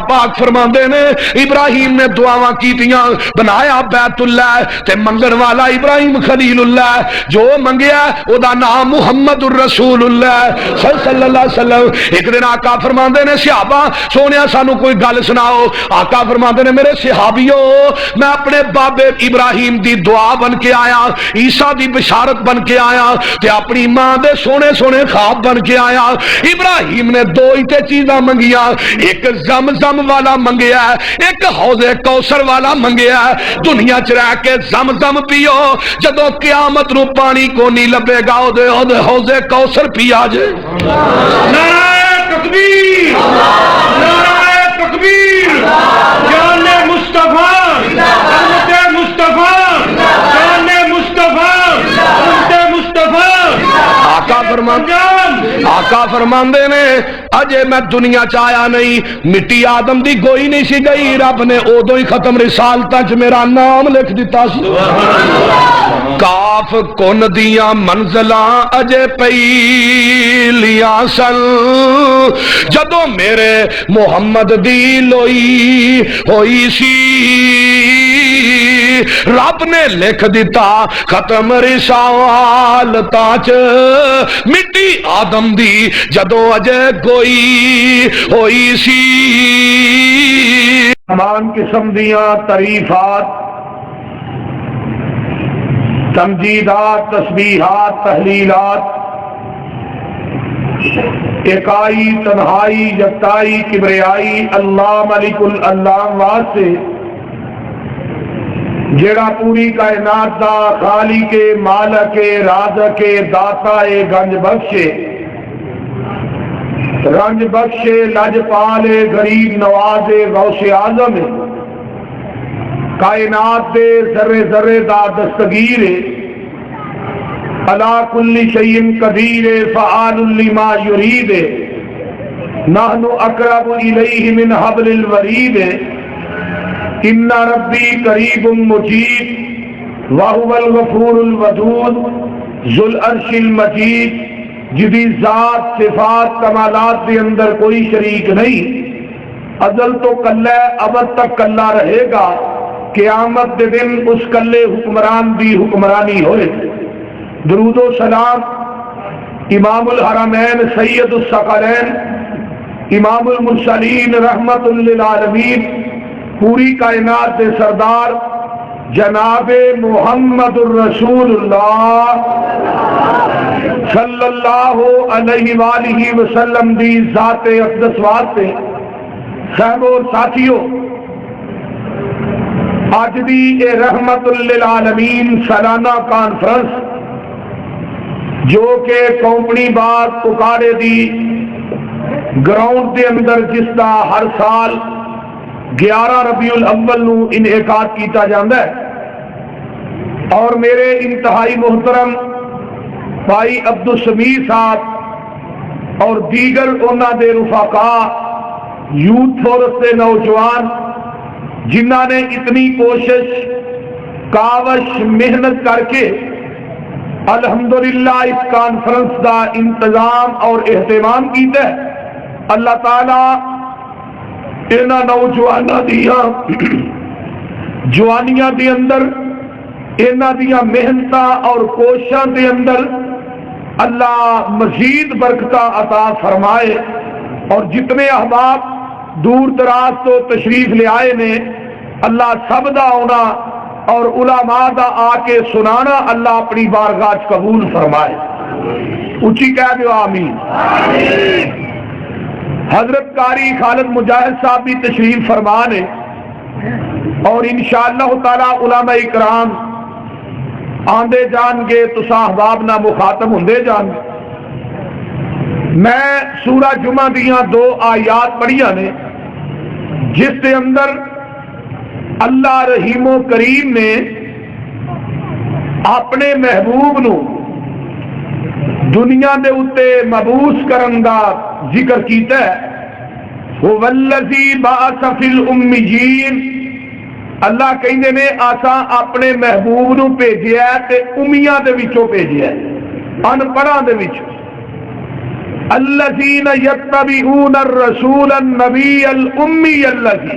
پاک فرماندے نے ابراہیم نے دعاواں کیتیاں بنایا بیت اللہ تے منگن والا ابراہیم خلیل اللہ جو منگیا او دا نام محمد الرسول اللہ صلی اللہ علیہ وسلم. ایک دن آقا فرماندے نے صحابہ سونیا سانو کوئی گل سناؤ. آقا فرماندے نے میرے صحابیو میں اپنے بابے ابراہیم دی دعا بن کے آیا, عیسیٰ دی بشارت بن کے آیا تے اپنی ماں دے سونے سونے خواب بن کے آیا. ابراہیم نے دو ہی تے چیزاں منگیاں, ایک زمزم والا منگیا ہے ایک حوض کوثر والا منگیا ہے. دنیا چ رہ کے زمزم پیو, جدو قیامت نو پانی کو نہیں لبے گا او دے حوض کوثر پیا جے. نعرہ تکبیر, نعرہ تکبیر, جان مصطفیٰ, امت مصطفیٰ, جان مصطفیٰ, امت مصطفیٰ. آقا فرماندے نے اجے میں دنیا چ آیا نہیں, مٹی آدم دی گوئی نہیں سی گئی, رب نے ادو ہی ختم رسالتاں چ میرا نام لکھ دیتا سی. کاف کن دیاں منزلاں اجے پہلیاں سن, جدو میرے محمد دی لوئی ہوئی سی, رب نے لکھ دیتا ختم رسالتاں چ مٹی آدم دی جدو اجے گوئی ہوئی سی. تمام قسم دیاں تعریفات, تمجیدات, تسبیحات, تحلیلات, اکائی, تنہائی, یکتائی, کبریائی اللہ ملک اللہ واسطے جیڑا پوری کائنات دا خالق مالک رازق داتا گنج بخشے, رنج بخشے, لج پالے, غریب نواز, غوث اعظم, کائنات دے ذرے ذرے دا دستگیر, علی کل شیء قدیر, فعال لما یرید, نحن اقرب الیہ من حبل الورید, ان ربی قریب مجید وہو الغفور الودود ذو العرش المجید, جدی ذات صفات کمالات کے اندر کوئی شریک نہیں, ازل تو کلہ ابد تک کلہ رہے گا, قیامت کے دن اس کلے حکمران دی حکمرانی ہوئے. درود و سلام امام الحرمین سید الثقلین امام المرسلین رحمت للعالمین پوری کائنات کے سردار جناب محمد الرسول اللہ صلی اللہ علیہ وآلہ وسلم دی ذات اقدس واسطے. صاحب اور ساتھیوں, آج دی اے رحمت للعالمین سالانہ کانفرنس جو کہ کمپنی باغ پکاڑے دی گراؤنڈ دے اندر جس دا ہر سال 11 ربیع الاول نو انعقاد کیتا جاندہ ہے, اور میرے انتہائی محترم بھائی عبدالسمیع صاحب اور دیگر انہاں دے رفقاء یوتھ فورس دے نوجوان جنہاں نے اتنی کوشش کاوش محنت کر کے الحمدللہ اس کانفرنس دا انتظام اور اہتمام کیتا ہے. اللہ تعالیٰ انہاں نوجواناں دیاں جوانیاں دے اندر انہاں دیاں محنتاں اور کوششاں دے اندر اللہ مزید برکتاں عطا فرمائے, اور جتنے احباب دور دراز تو تشریف لے آئے نے اللہ سب دا ہونا اور علماء دا آ کے سنانا اللہ اپنی بارگاہ قبول فرمائے. اونچی کہہ دیو آمین. حضرت قاری خالد مجاہد صاحب بھی تشریف فرمانے, اور انشاءاللہ تعالی علماء اکرام آندے جان گے تو احباب نہ مخاطب ہوندے جان گے. میں سورہ جمعہ دیاں 2 آیات پڑھیاں نے جس کے اندر اللہ رحیم و کریم نے اپنے محبوب نو دنیا دے اتے مبعوث کرن دا ذکر کیتا ہے. هو الذی بعث فی الامیین, اللہ کہندے نے آساں اپنے محبوب نو بھیجیا تے امیاں دے وچوں بھیجیا, ان پڑھاں دے وچوں. الذین یتبعون الرسول النبی الامی الذی،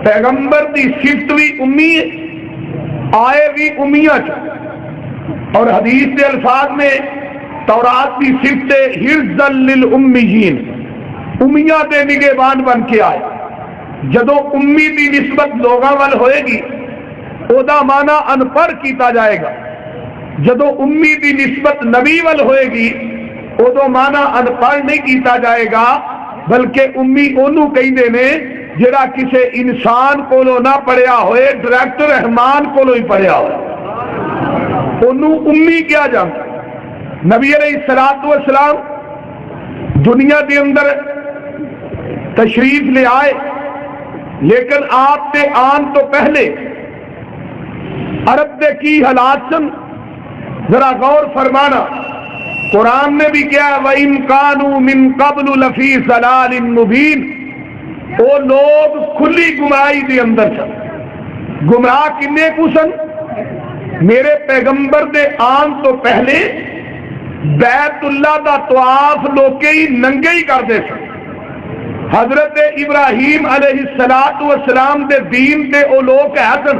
پیغمبر دی صفت بھی امی ہے، آئے بھی امیہ چ، اور حدیث کے الفاظ میں تورات کی صفت حرزا للامیین، امیہ دے نگہبان بن کے آئے۔ جدو امی دی نسبت لوگاں وال ہوئے گی او دا معنی ان پڑھ کیتا جائے گا، جدو امی دی نسبت نبی وال ہوئے گی او دا معنی ان پڑھ نہیں کیتا جائے گا، بلکہ امی اونوں کہندے نے جڑا کسے انسان کولو نہ پڑھیا ہوئے، ڈائریکٹر رحمان کولو ہی پڑھیا ہوئے، اونوں امی کیا جانتا۔ نبی علیہ الصلوۃ والسلام دنیا کے اندر تشریف لے آئے، لیکن آپ کے آن تو پہلے عرب دے کی حالات سن، ذرا غور فرمانا۔ قرآن نے بھی کیا وَإِن كَانُوا مِن قَبْلُ لَفِي ضَلَالٍ مُبِينٍ، وہ لوگ کھلی گمراہی دے اندر سن۔ گمراہ کنے کو سن؟ میرے پیغمبر دے آن تو پہلے بیت اللہ دا طواف لوکے ہی ننگے ہی کر دے سن۔ حضرت ابراہیم علیہ السلام دے دین دے او لوگ ہے سن،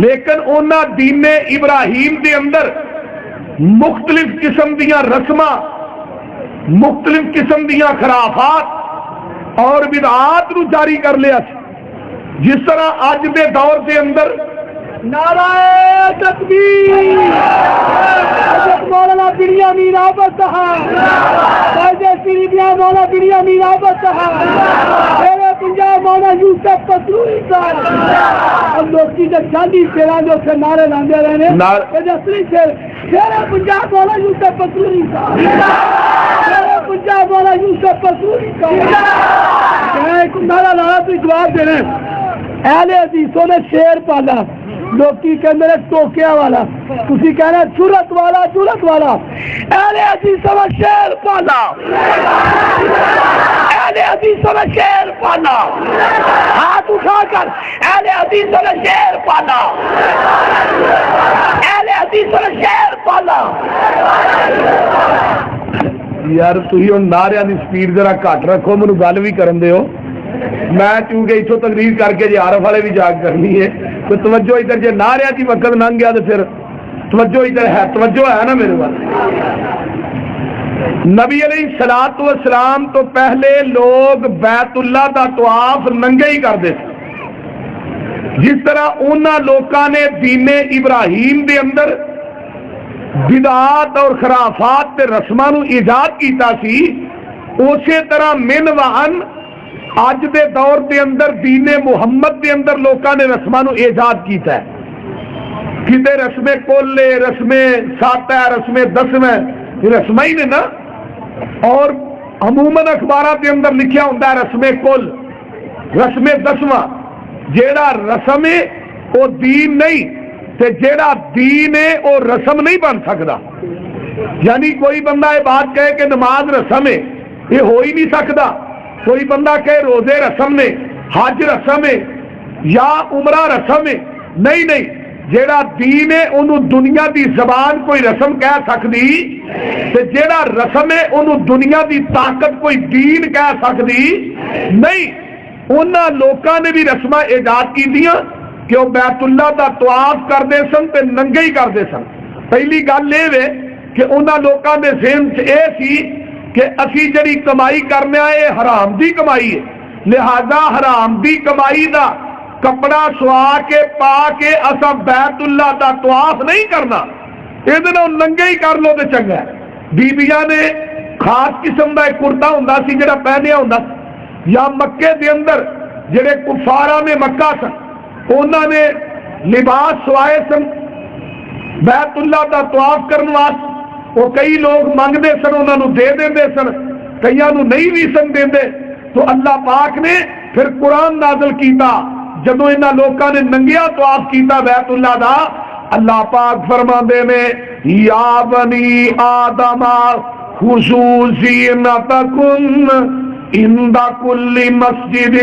لیکن اونا دین ابراہیم دے اندر مختلف قسم دیاں رسماں، مختلف قسم دیاں خرافات اور بدعات نو جاری کر لیا سی۔ جس طرح آج دے دور دے اندر نعرہ تکبیر، حضرت مولانا بنیامین احمد صاحب، قائد سریبیاں مولانا بنیامین احمد صاحب، میرے پنجاب مولانا یوسف پسروری صاحب، ہم لوگ کی جب شادی شیران جو سے نعرے لاندے رہنے اصلی شیر میرے پنجاب مولانا یوسف پسروری صاحب، میرے پنجاب مولانا یوسف پسروری صاحب، ایک نعرہ لانا تو جواب دے رہے ہیں۔ اہل حدیثوں نے شیر پالا، لوکی کہ میرے ٹوکیا والا، تسی کہنا جرت والا، جرت والا۔ اہل حدیثوں میں شیر پالا، اہل حدیثوں میں شیر پالا، ہاتھ اٹھا کر اہل حدیثوں میں شیر پالا، اہل حدیثوں میں شیر پالا۔ یار تھی ہوں نعرے کی سپیڈ ذرا گھٹ رکھو، مینوں گل بھی کرن دیو، میں چونکہ اتوں تقریر کر کے جی عارف والے بھی جاگ کرنی ہے، تو توجہ ادھر جی نعرے کی وقت لنگ گیا تو پھر توجہ ادھر ہے، توجہ ہے نا میرے پاس۔ نبی علیہ الصلوۃ والسلام تو پہلے لوگ بیت اللہ دا طواف ننگے ہی کرتے تھے، جس طرح انہاں لوکاں نے دین ابراہیم دے اندر بدعات اور خرافات تے رسماں نو ایجاد کیتا سی، اسی طرح من وان اج دے دور دے اندر دین محمد دے اندر لوکاں نے رسماں نو ایجاد کیتا ہے۔ کتے رسم کل، رسم سات ہے، رسم دسم ہے، یہ رسم ہی نے نا، اور عموماً اخبارات کے اندر لکھیا ہوتا ہے رسم کل، رسم دسواں۔ جیڑا رسم ہے وہ دین نہیں، تے جیڑا دین ہے وہ رسم نہیں بن سکتا۔ یعنی کوئی بندہ یہ بات کہے کہ نماز رسم ہے، یہ ہو ہی نہیں سکتا۔ کوئی بندہ کہے روزے رسم نے، حج رسم ہے یا عمرہ رسم ہے، نہیں نہیں، جیڑا دین ہے انہوں دنیا دی زبان کوئی رسم کہہ سکتی، تے جیڑا رسم ہے انہوں دنیا دی طاقت کوئی دین کہہ سکتی نہیں۔ انہاں لوکاں نے بھی رسماں ایجاد کی دیاں کہ وہ بیت اللہ دا طواف کرتے سن تے ننگے ہی کرتے سن۔ پہلی گل یہ ہے کہ انہاں لوکاں دے ذہن چ یہ سی کہ اسی جڑی کمائی کرنے آئے حرام دی کمائی ہے، لہذا حرام دی کمائی دا کپڑا سوا کے پا کے اسا بیت اللہ دا طواف نہیں کرنا، یہ ننگے ہی کر لو تو چنگا ہے۔ بیبیاں نے خاص قسم کا ایک کرتا ہوندا سی جڑا پہنیا ہوندا، یا مکے دے اندر جڑے کفاراں نے مکہ سن انہاں نے لباس سوائے سن بیت اللہ دا طواف کرنے واسطے، وہ کئی لوگ منگتے سن، انہوں نے دے دے سن، کئیاں نو نہیں بھی سن دے، تو اللہ پاک نے پھر قرآن نازل کیتا جدو انہاں لوکاں نے ننگیا طواف کیتا بیت اللہ دا۔ اللہ پاک فرماندے نے یا بنی آدم خذوا زینتکم عند كل مسجد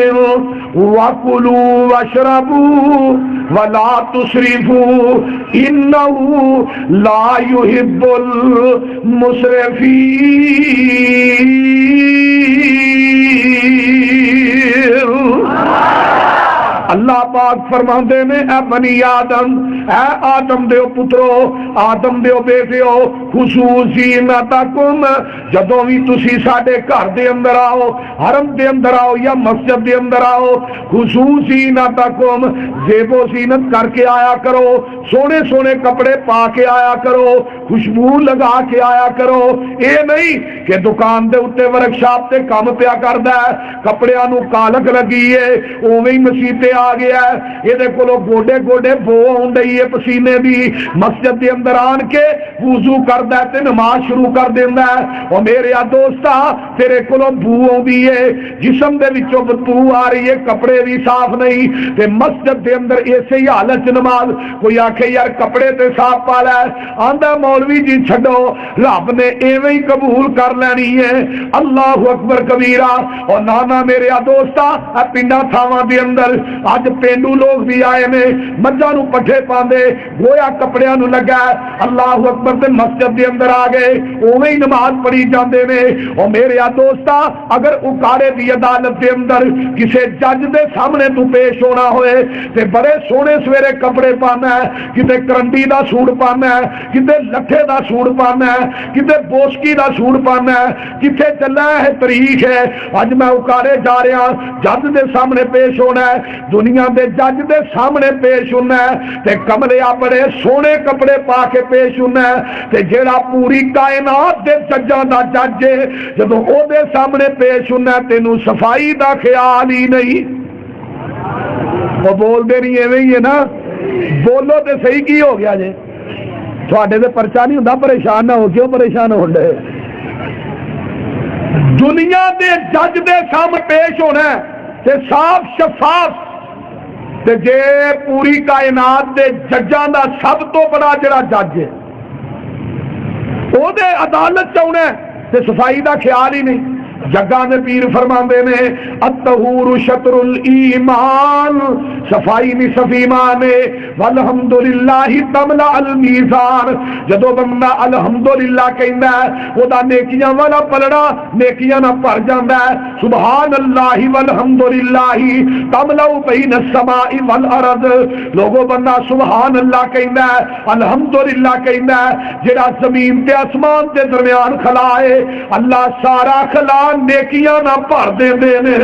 وكلوا واشربوا ولا تسرفوا انه لا يحب المسرفين۔ اللہ پاک فرماندے نے اے بنی آدم، اے آدم دیو پترو، آدم دیو بیٹیو، خصوصی نتکم، جدوں بھی تسی ساڈے گھر دے اندر آؤ، حرم دے اندر آؤ یا مسجد دے اندر آؤ، خصوصی نتکم، زیب و زینت کر کے آیا کرو، سونے سونے کپڑے پا کے آیا کرو، خوشبو لگا کے آیا کرو۔ اے نہیں کہ دکان دے اتے ورکشاپ تے کام پیا کردا ہے، کپڑیاں نو کالک لگی ہے، اوویں ہی مسیتے آ گیا ہے، یہ کولو گوڈے گوڈے بو آن رہی ہے پسینے دی، مسجد دے اندر آن کے وضو کردا ہے تے نماز شروع کر دیندا ہے۔ او میرے دوستا تیرے کولو بو آندی ہے، جسم دے وچوں بدبو آ رہی ہے، کپڑے بھی صاف نہیں تے مسجد دے اندر ایسے ہی حالت نماز۔ کوئی آکھے یار کپڑے تے صاف پا لے، آندا مولوی جی چھڈو، رب نے ایویں ہی قبول کر لینی ہے۔ اللہ اکبر کبیرہ۔ اور نانا میرے دوستا پنڈا تھاواں دے اندر اج پینڈو لوگ بھی آئے نے، مجھاں نو پٹھے پاندے گویا کپڑیاں نو لگا، اللہ اکبر تے مسجد دے اندر آ گئے، اوویں ہی نماز پڑھی جاندے نے۔ او میرے دوستا اگر اکاڑے دی عدالت دے اندر کسے جج دے سامنے تو پیش ہونا ہوئے تے بڑے سونے سویرے کپڑے پانا ہے، کتے کرنڈی دا سوٹ پانا ہے، کتے لٹھے دا سوٹ پانا ہے، کتے بوسکی دا سوٹ پانا ہے، کتے چلا ہے تاریخ ہے، اج میں اکاڑے جا رہا جج دے سامنے پیش ہونا ہے، دنیا دے جج دے سامنے پیش ہونا ہے تے کملے بڑے سونے کپڑے پا کے پیش ہونا ہے تے جیڑا پوری کائنات دے ججاں دا جج ہے، جدوں او دے سامنے پیش ہونا ہے تینوں صفائی دا خیال ہی نہیں۔ وہ بول دے نہیں ایویں ہی ہے نا، بولو تے صحیح کی ہو گیا جے تھوڑے تے پرچہ نہیں ہوندا، پریشان نہ ہو، کیوں پریشان ہو رہے؟ دنیا دے جج دے سامنے پیش ہونا ہے تے صاف شفاف تے جے پوری کائنات دے ججاں دا سب تو بڑا جڑا جج ہے او دے عدالت چاہنا ہے تے صفائی دا خیال ہی نہیں۔ جگہ نے پیر فرماندے نے الطہور شطر الایمان، صفائی نصف ایمان ہے، والحمدللہ تملا المیزان۔ جدو بندہ الحمدللہ کہندا ہے او دا نیکیاں والا پلڑا نیکیاں نہ بھر جاندا ہے۔ سبحان اللہ والحمدللہ تملا بین السماء والارض، لوگو بندہ سبحان اللہ کہندا ہے، الحمدللہ کہندا ہے، جڑا زمین تے آسمان دے درمیان خلا ہے اللہ سارا خلا نیکیاں نہ بھر دے نے۔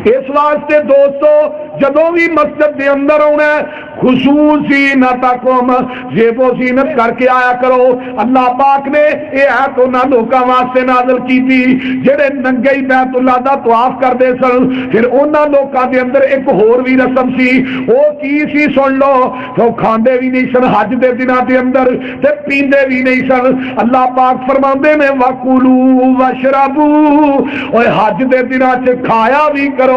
اس واسطے دوستو جدوں بھی مسجد دے اندر آنا خصوصی نتکم، زیب و زینت کر کے آیا کرو۔ اللہ پاک نے یہ آیت انہاں لوکاں واسطے نازل کیتی جڑے ننگے ہی بیت اللہ دا طواف کردے سن۔ پھر انہاں لوکاں دے اندر ایک ہور بھی رسم سی، او کی سی سن لو، وہ کھاندے بھی نہیں سن حج دے دناں دے اندر تے پیندے بھی نہیں سن۔ اللہ پاک فرماندے نے وَكُلُوا وَاشْرَبُوا، اوے حج دے دناں چ کھایا بھی کرو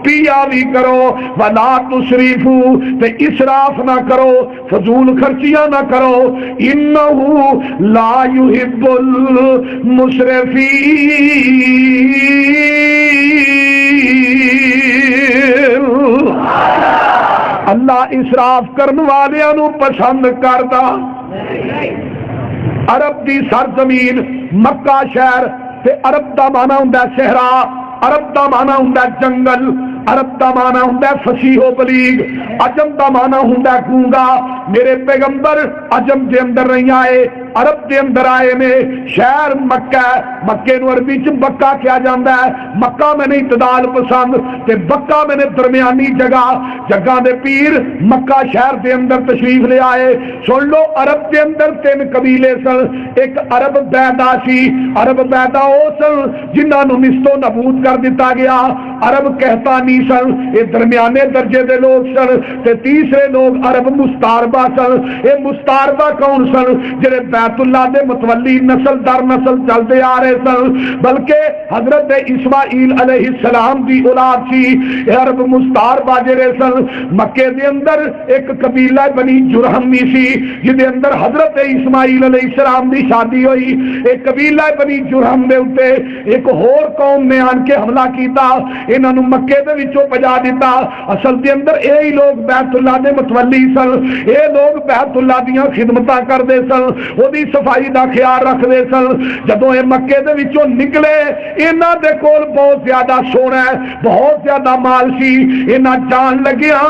پیا بھی کرو، وَلَا تُسْرِفُوا، تے اسراف نہ کرو، فضول خرچیاں نہ کرو، اِنَّهُ لَا يُحِبُّ الْمُسْرِفِينَ۔ اللہ اسراف کرن والیاں نو پسند کردا۔ عرب دی سرزمین مکہ شہر تے عرب دا معنی ہوندا صحرا، عرب دا معنی ہوندا جنگل، عرب دا معنی ہوندا فصیح و بلیغ، عجم دا معنی ہوندا گونگا۔ میرے پیغمبر عجم دے اندر نہیں آئے، عرب دے اندر آئے نے۔ شہر مکہ، مکے نو عربی چ بکا کیا جاندا ہے، مکہ میں نے اعتدال پسند تے بکا میں نے درمیانی جگہ، جگہ دے پیر مکہ شہر دے اندر تشریف لے آئے۔ سن لو عرب دے اندر 3 قبیلے سن، ایک عرب بیدا سی، عرب بیدا او سن جنہاں نو نستو نابود کر دیتا گیا، عرب کہتانی سن، یہ درمیانے درجے دے لوگ سن، تے تیسرے لوگ عرب مستعربہ سن۔ یہ مستعربہ کون سن؟ جڑے بیت اللہ دے متولی نسل در نسل چلتے آ رہے سن، بلکہ حضرت اسماعیل علیہ السلام دی اولاد سی، عرب مستار باجے رہے سن۔ مکے دے اندر ایک قبیلہ بنی جرہمی سی جدے اندر حضرت اسماعیل علیہ السلام دی شادی ہوئی۔ ایک قبیلہ بنی جرہم دے اتے ایک ہور قوم نے آن کے حملہ کیتا، انہاں نو مکے دے وچوں بجا دیتا۔ اصل دے اندر اے لوگ بیت اللہ دے متولی سن، اے لوگ بیت اللہ دیاں خدمتاں کردے سن، او دی صفائی دا خیال رکھدے سن۔ جدوں اے مکے دے وچوں نکلے، انہاں دے کول بہت زیادہ سونا ہے، بہت زیادہ مال سی، انہاں جان لگیا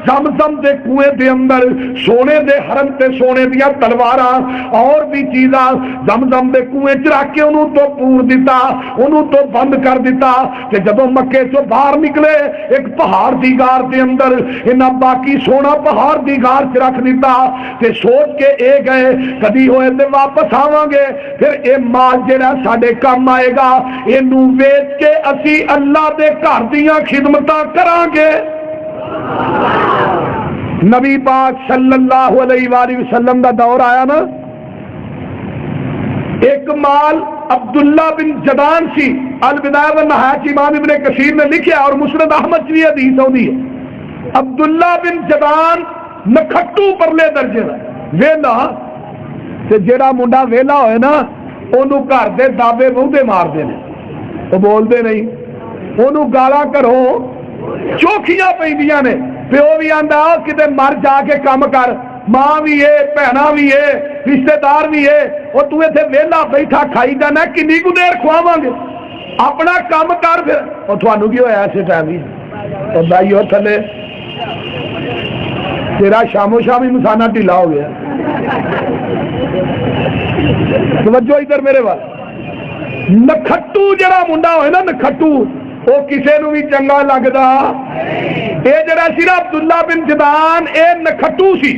زمزم دے کنویں دے اندر سونے دے حرم تے سونے دیاں تلواراں اور بھی چیزاں زمزم دے کنویں چ رکھ کے انہوں تو پور دیتا، انہوں تو بند کر دیتا۔ کہ جدوں مکے چوں باہر نکلے ایک پہاڑ دی غار دے اندر انہاں باقی سونا پہاڑ دی غار چ رکھ دیتا تے سوچ کے اے گئے کدی ہوئے تے واپس آواں گے، پھر اے مال جڑا ساڈے کام آئے گا، اینوں ویچ کے اسی اللہ دے گھر دیاں خدمتاں کراں گے۔ نبی پاک صلی اللہ علیہ وآلہ وسلم دا دور آیا نا، ایک مال عبداللہ بن جدان سی، البدایہ والنہایہ امام ابن کثیر نے لکھا اور مسند احمد کی حدیث ہوندی ہے۔ عبداللہ بن جدان نکھٹو پرلے درجے دا ویلا، تے جیڑا منڈا ویلا ہوئے نا اونوں گھر دے دابے بہتے مار دے نے، وہ بول دے نہیں، اونوں گالاں کرو چوکھیاں پیندیاں نے، پیو بھی آندا کتے مر جا کے کام کر، ماں بھی ہے، بہنا بھی ہے، رشتہ دار بھی ہے، اور تو ایتھے ویلا بیٹھا کھائی جانا کنی کو دیر کھواواں گے، اپنا کام کر پھر۔ اور تھانوں کی ہویا ایسے ٹائم ہی اور بھائیو تھلے تیرا شامو شام ہی مسانہ ڈھیلا ہو گیا۔ توجہ ادھر میرے وال، نکھٹو جڑا منڈا ہوئے نا نکھٹو، وہ کسے نو بھی چنگا لگدا، اے جڑا سی نا عبداللہ بن جدان اے نکھٹو سی،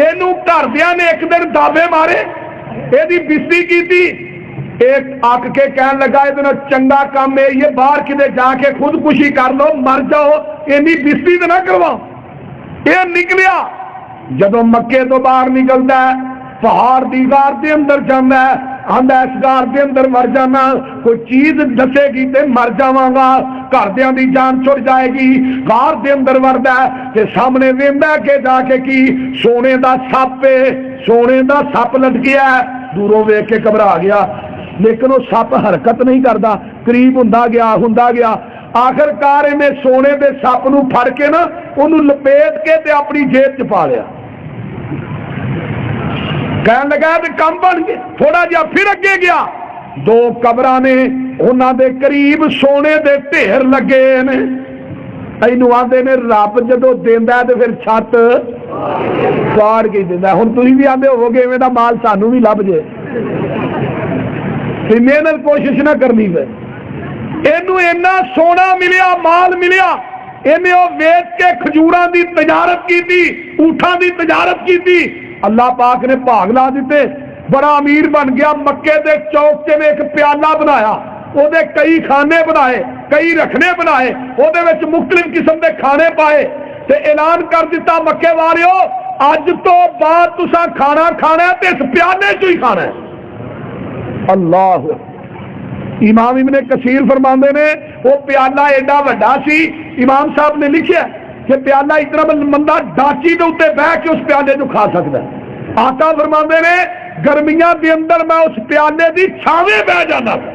اینو گھردیاں نے ایک دن دابے مارے، اے دی بستی کی تھی، ایک آک کے کہن لگا اتنا چنگا کام ہے یہ باہر کدے جا کے خودکشی کر لو مر جاؤ، اینی بستی تو نہ کرواؤ۔ یہ نکلیا جدو مکے تو باہر نکلتا ہے پہاڑ دی غار دے اندر جانا ہے، آندا اس غار دے اندر مر جانا، کوئی چیز دسے گی تے مر جاواں گا، گھردیاں دی جان چھڑ جائے گی۔ غار دے اندر وردا ہے تے سامنے ویندا کہ جا کے کی سونے دا سپ ہے، سونے دا سپ لٹکیا ہے، دوروں ویکھ کے گھبرا گیا، لیکن وہ سپ حرکت نہیں کردا، قریب ہوندا گیا آخر کار نے سونے دے سپ نو پھڑ کے نا انہوں لپیٹ کے تے اپنی جیب چ پا لیا۔ کہنے لگا تے کم بن گئے، تھوڑا جہا پھر اگے گیا، دو قبراں نے انہاں دے قریب سونے دے ڈھیر لگے نے، اینو آندے نے رب جدو دیندا ہے تے پھر چھت پاڑ کے دیندا ہے۔ ہن تسی بھی آندے ہوگے ایویں دا مال سانوں بھی لب جے، محنت کوشش نہ کرنی پے۔ اینو اینا سونا ملیا، مال ملیا، اینے او ویچ کے کھجوراں دی تجارت کیتی، اونٹاں دی تجارت کیتی، اللہ پاک نے بھاگ لا دیتے، بڑا امیر بن گیا۔ مکے دے چوک تے ایک پیالہ بنایا، او دے کئی کھانے بنائے، کئی رکھنے بنائے، او دے وچ مختلف قسم دے کھانے پائے تے اعلان کر دیتا مکے والیو اج تو بعد تساں کھانا کھانا ہے تے اس پیالے چوں ہی کھانا ہے۔ اللہ امام ابن کثیر فرماندے نے وہ پیالہ ایڈا وڈا سی، امام صاحب نے لکھیا کہ پیالہ اتنا بندہ ڈاچی دے اوتے بیٹھ کے اس پیالے کو کھا سکتا ہے۔ آقا فرماندے نے گرمیاں دے اندر میں اس پیالے دی چھاویں بیٹھ جانا تھا،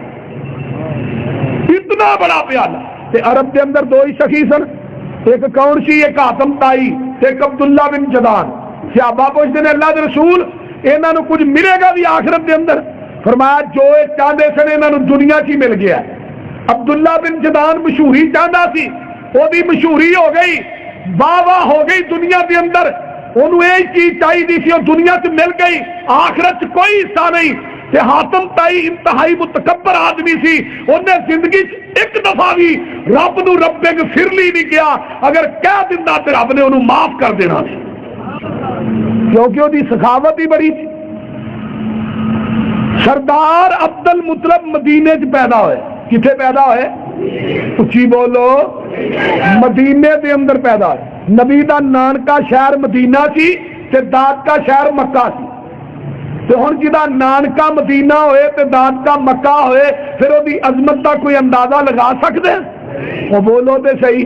اتنا بڑا پیالہ۔ تے عرب دے اندر دو ہی سخی سن، ایک کون سی، ایک حاتم تائی تے ایک عبداللہ بن جدان۔ صحابہ پوچھتے ہیں اللہ دے رسول انہاں نو کچھ ملے گا بھی آخرت دے اندر؟ فرمایا جو چاہتے سن انہاں نو دنیا کی مل گیا۔ عبداللہ بن جدان مشہوری چاہتا سی، وہ بھی مشہوری ہو گئی، واہ واہ ہو گئی دنیا کے اندر، انہوں ایک چیز چاہیے سی اور دنیا سے مل گئی، آخرت کوئی حصہ نہیں۔ تے حاتم تائی انتہائی متکبر آدمی سی، انہیں زندگی ایک دفعہ بھی رب نو رب اغفر لی نہیں کیا، اگر کہہ دینا تے رب نے انہوں معاف کر دینا سی، کیونکہ وہ دی سخاوت ہی بڑی تھی۔ سردار عبد المطلب مدینے چ پیدا ہوئے، کتنے پیدا ہوئے؟ اچھی بولو، مدینے دے اندر پیدا ہوئے۔ نبی دا نانکا شہر مدینہ سی تے داد کا شہر مکہ سی۔ تو ہن جدا نانکا مدینہ ہوئے تے دانکا مکہ ہوئے پھر وہ دی عظمت کا کوئی اندازہ لگا سکتے ہیں؟ وہ بولو تے صحیح۔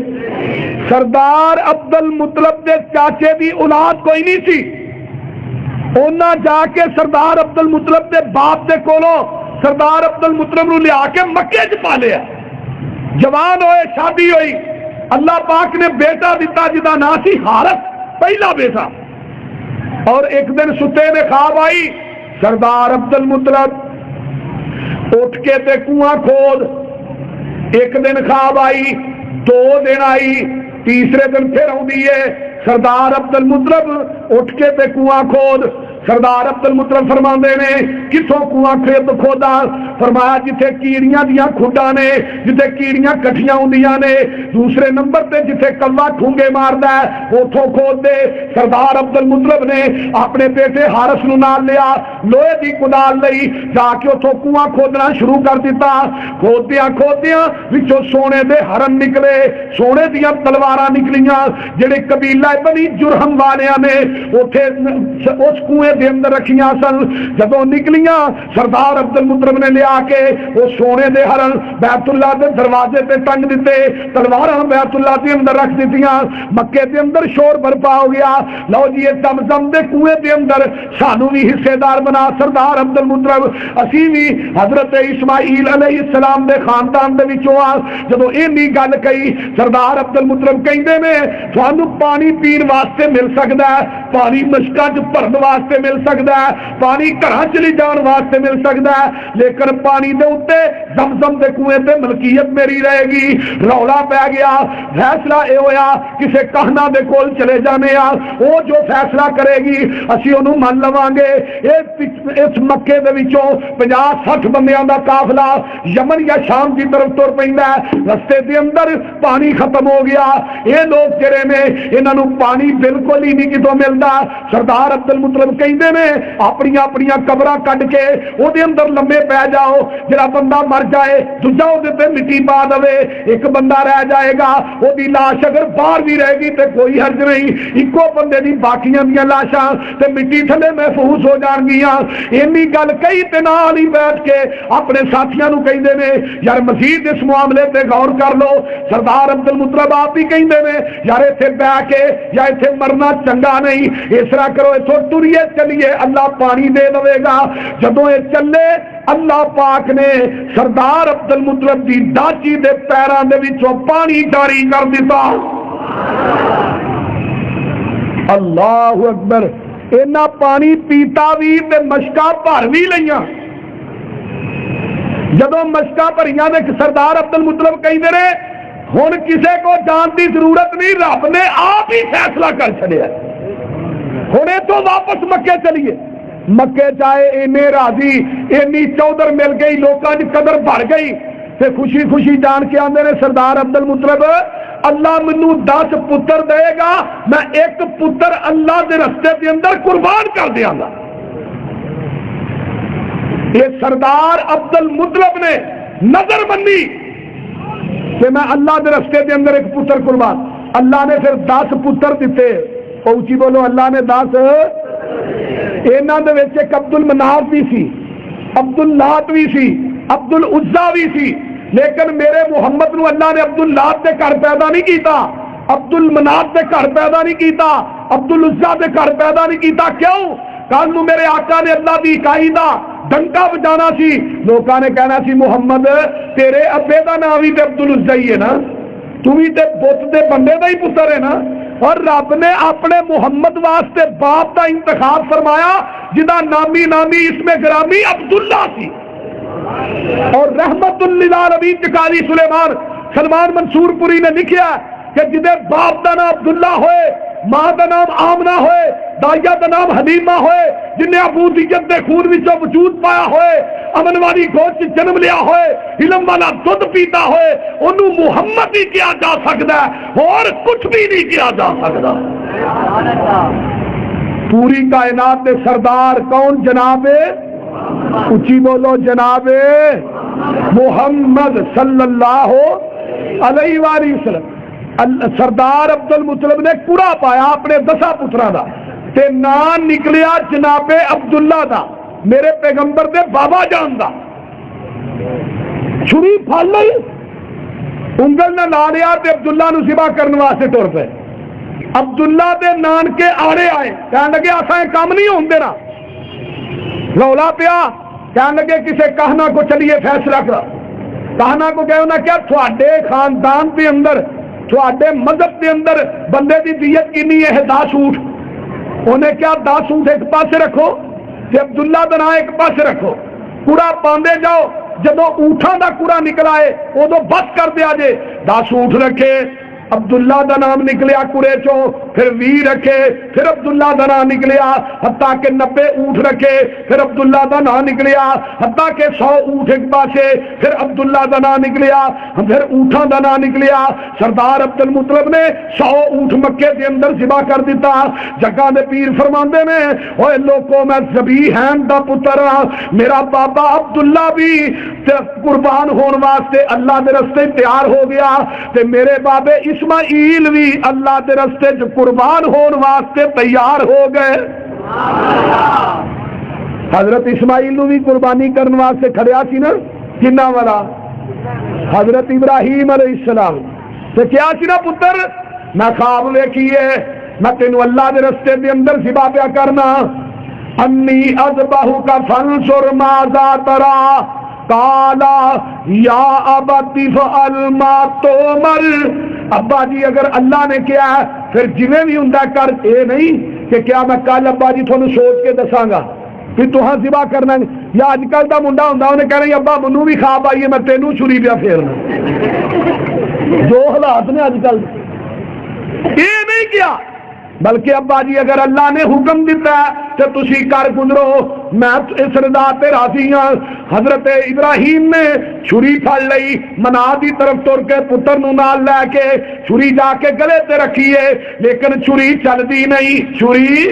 سردار عبد المطلب دے چاچے دی اولاد کوئی نہیں سی، انہاں جا کے سردار عبد المطلب دے باپ دے کولوں سردار عبد المطلب نو لیا کے مکے چ پا لیا، جوان ہوئے، شادی ہوئی، اللہ پاک نے بیٹا دیتا جدا نام سی حارث، پہلا بیٹا۔ اور ایک دن ستے میں خواب آئی، سردار عبد المطلب اٹھ کے تے کنواں کھود، ایک دن خواب آئی، 2 دن آئی، تیسرے دن پھر آئی ہے، سردار عبد المطلب اٹھ کے تے کنواں کھود۔ سردار عبد المطلب فرماندے نے کتوں کنواں کھودا؟ فرمایا جتھے کیڑیاں دیاں کھڈاں نے، جتھے کیڑیاں کٹھیاں ہوندیاں نے، دوسرے نمبر تے جتھے کوا ٹھونگے ماردا ہے اوتھوں کھود دے۔ سردار عبد المطلب نے اپنے بیٹے حارث نو نال لیا، لوہے دی کدال لئی، جا کے اوتھوں کنواں کھودنا شروع کر دیتا۔ کھودیاں وچوں سونے دے ہرن نکلے، سونے دیاں تلواراں نکلیاں، جڑے قبیلہ بنی جرہم والیاں نے اوتھے اس کنویں دے اندر رکھیاں سن۔ جدوں نکلیاں سردار عبد المطلب نے لیا کے وہ سونے دے ہرن بیت اللہ دے دروازے تے ٹنگ دیتے، تلواراں بیت اللہ دے اندر رکھ دیتیاں۔ مکے دے اندر شور برپا ہو گیا، لو جی زمزم دے کنویں دے اندر سانو بھی حصے دار بنا سردار عبد المطلب، اسی بھی حضرت اسماعیل علیہ السلام دے خاندان دے وچوں آ۔ جدوں اینی گل کہی سردار عبد المطلب کہندے نے تھانوں پانی پین واسطے مل سکدا ہے، پانی مشکاں چ بھرن واسطے مل سکتا ہے، پانی گھراں چلی جان واسطے مل سکتا ہے، لیکن پانی دے اوتے زمزم دے کنویں تے ملکیت میری رہے گی۔ رولا پی گیا، فیصلہ اے ہویا کسے کہنا دے کول چلے جانے آ، وہ جو فیصلہ کرے گی اسی انہوں من لواں گے۔ اس مکے دے وچوں 50-60 بندیاں دا قافلہ یمن یا شام کی طرف تر پیندا ہے، رستے دے اندر پانی ختم ہو گیا، یہ لوگ جڑے نے انہاں نوں پانی بالکل ہی نہیں کتوں ملدا۔ سردار عبد المطلب کہندے نے اپنی قبراں کڈ کے او دے اندر لمبے پے جاؤ، جڑا بندہ مر جائے دوجا او دے تے مٹی پا دے، ایک بندہ رہ جائے گا، او دی لاش اگر باہر بھی رہے گی تے کوئی حرج نہیں، اکو بندے دی باقیاں دیاں لاشاں تے مٹی تھلے محفوظ ہو جان گیاں۔ اینی گل کہی تے نال ہی بیٹھ کے اپنے ساتھیاں نوں کہندے نے یار مزید اس معاملے تے غور کر لو۔ سردار عبد المطلب آپ ہی کہندے نے یار ایتھے بیٹھ کے یا ایتھے مرنا چنگا نہیں، اس طرح کرو اتھوں ٹریے چلیے اللہ پانی دے دے گا۔ جدوں یہ چلے اللہ پاک نے سردار عبد المطلب دی ڈاچی دے پیراں دے وچوں پانی جاری کر دیتا۔ اللہ اکبر، اینا پانی پیتا بھی تے مشکاں بھر بھی لئیاں۔ جدوں مشکاں بھریاں نے سردار عبد المطلب کہندے نے ہن کسے کو جان دی ضرورت نہیں، رب نے آپ ہی فیصلہ کر چھڑیا، ہن تو واپس مکے چلیے۔ مکے چاہے اینے راضی، اینی چودر مل گئی، لوکاں دی قدر بڑھ گئی تے خوشی خوشی جان کے آندے نے سردار عبد المطلب اللہ مینوں 10 پتر دے گا، میں ایک پتر اللہ دے رستے دے اندر قربان کر دیاں گا۔ یہ سردار عبد المطلب نے نظر بندی کہ میں اللہ دے رستے دے اندر ایک پتر قربان، اللہ نے پھر 10 پتر دیتے۔ اونچی بولو اللہ نے 10۔ انہاں دے وچ ایک عبد المناف بھی سی، عبد اللات بھی سی، عبد العزا بھی سی، لیکن میرے محمد نو اللہ نے عبد اللات دے گھر پیدا نہیں کیتا، عبد المناف دے گھر پیدا نہیں کیتا، عبد العزا دے گھر پیدا نہیں کیتا۔ کیوں؟ کل نو میرے آقا نے اللہ دی اکائی دا ڈنکا بجانا سی، لوکاں نے کہنا سی محمد تیرے ابے دا نام بھی تے عبد العزا ہی ہے نا، تو بھی تے بت دے بندے دا ہی پتر ہے نا۔ اور رب نے اپنے محمد واسطے باپ دا انتخاب فرمایا جدا نامی اس میں گرامی عبداللہ سی۔ اور رحمت للعالمین قاری سلمان منصور پوری نے لکھیا کہ جدے باپ دا نام عبداللہ ہوئے، ماں دا نام آمنہ ہوئے، دائیا دا نام حلیمہ ہوئے، جنہیں ابودیت دے خون وچوں وجود پایا ہوئے، امن والی گود چ جنم لیا ہوئے، علم والا دودھ پیتا ہوئے، انہوں محمد ہی کیا جا سکتا ہے اور کچھ بھی نہیں کیا جا سکتا۔ پوری کائنات دے سردار کون؟ جناب اچھی بولو جناب محمد صلی اللہ علیہ وآلہ وسلم۔ سردار عبد المطلب نے کڑا پایا اپنے 10 پتراں دا تے نام نکلیا جناب عبداللہ دا۔ میرے پیغمبر دے بابا جان دا چھری پھڑ لئی انگل نہ لا لیا تے عبداللہ نو ذبح کرنے واسطے ٹر پے عبداللہ دے نانکے آڑے آئے کہنے لگے اساں یہ کام نہیں ہون دینا رولا پیا کہنے لگے کسے کہنا کو چلیے فیصلہ کرا کہنا کو کہو نا کیا تھوڑے خاندان دے اندر تھوڑے مذہب دے اندر بندے دی دیت کینی ہے 10 اونٹ انہیں کیا 10 اونٹ ایک پاسے رکھو تے عبداللہ دا نام ایک پاسے رکھو کوڑا پاندے جاؤ جدو اونٹاں دا کوڑا نکل آئے ادو بس کر دیا جے 10 اونٹ رکھے عبداللہ دا نام نکلیا کوڑے چو پھر 20 رکھے پھر عبداللہ دا نام نکلیا حتیٰ کہ 90 اونٹ رکھے پھر عبداللہ دا نام نکلیا حتیٰ کہ 100 اونٹ ایک پاسے پھر عبداللہ دا نام نکلیا پھر اونٹاں دا نام نکلیا سردار عبد المطلب نے 100 اونٹ مکے دے اندر ذبح کر دیتا جگہ دے پیر فرماندے نے اوے لوکو میں ذبیحین دا پتر ہاں میرا بابا عبداللہ بھی قربان ہون واسطے اللہ دے رستے تیار ہو گیا تے میرے بابے اسماعیل بھی اللہ دے رستے جو قربان ہون واسطے تیار ہو گئے حضرت اسماعیل نو بھی قربانی کرنے واسطے کھڑیا سی نا کنہ والا حضرت ابراہیم علیہ السلام تو کیا سی نا پتر میں خواب ویکھیے میں تینوں اللہ دے رستے دے اندر ذبح پیا کرنا انی اذبحک فانظر ماذا تری قالا یا ابت فعل ما تؤمر ابا جی اگر اللہ نے کیا ہے پھر جویں بھی ہوندا کر اے نہیں کہ کیا میں کل ابا جی تھانوں سوچ کے دساں گا پھر تہاں ذبح کرنا یا اج کل دا منڈا ہوندا انہیں کہنا ابا منوں بھی خواب آئیے میں تینوں چھری پیا پھیرنا جو حالات نے اج کل یہ نہیں کیا بلکہ ابا جی اگر اللہ نے حکم دیتا ہے تو تسی کر گزرو میں اس رضا تے راضی ہاں حضرت ابراہیم نے چھری پھڑ لئی منا دی طرف ٹر کے پتر نو نال لے کے چھری جا کے گلے تے رکھیے لیکن چھری چلدی نہیں چھری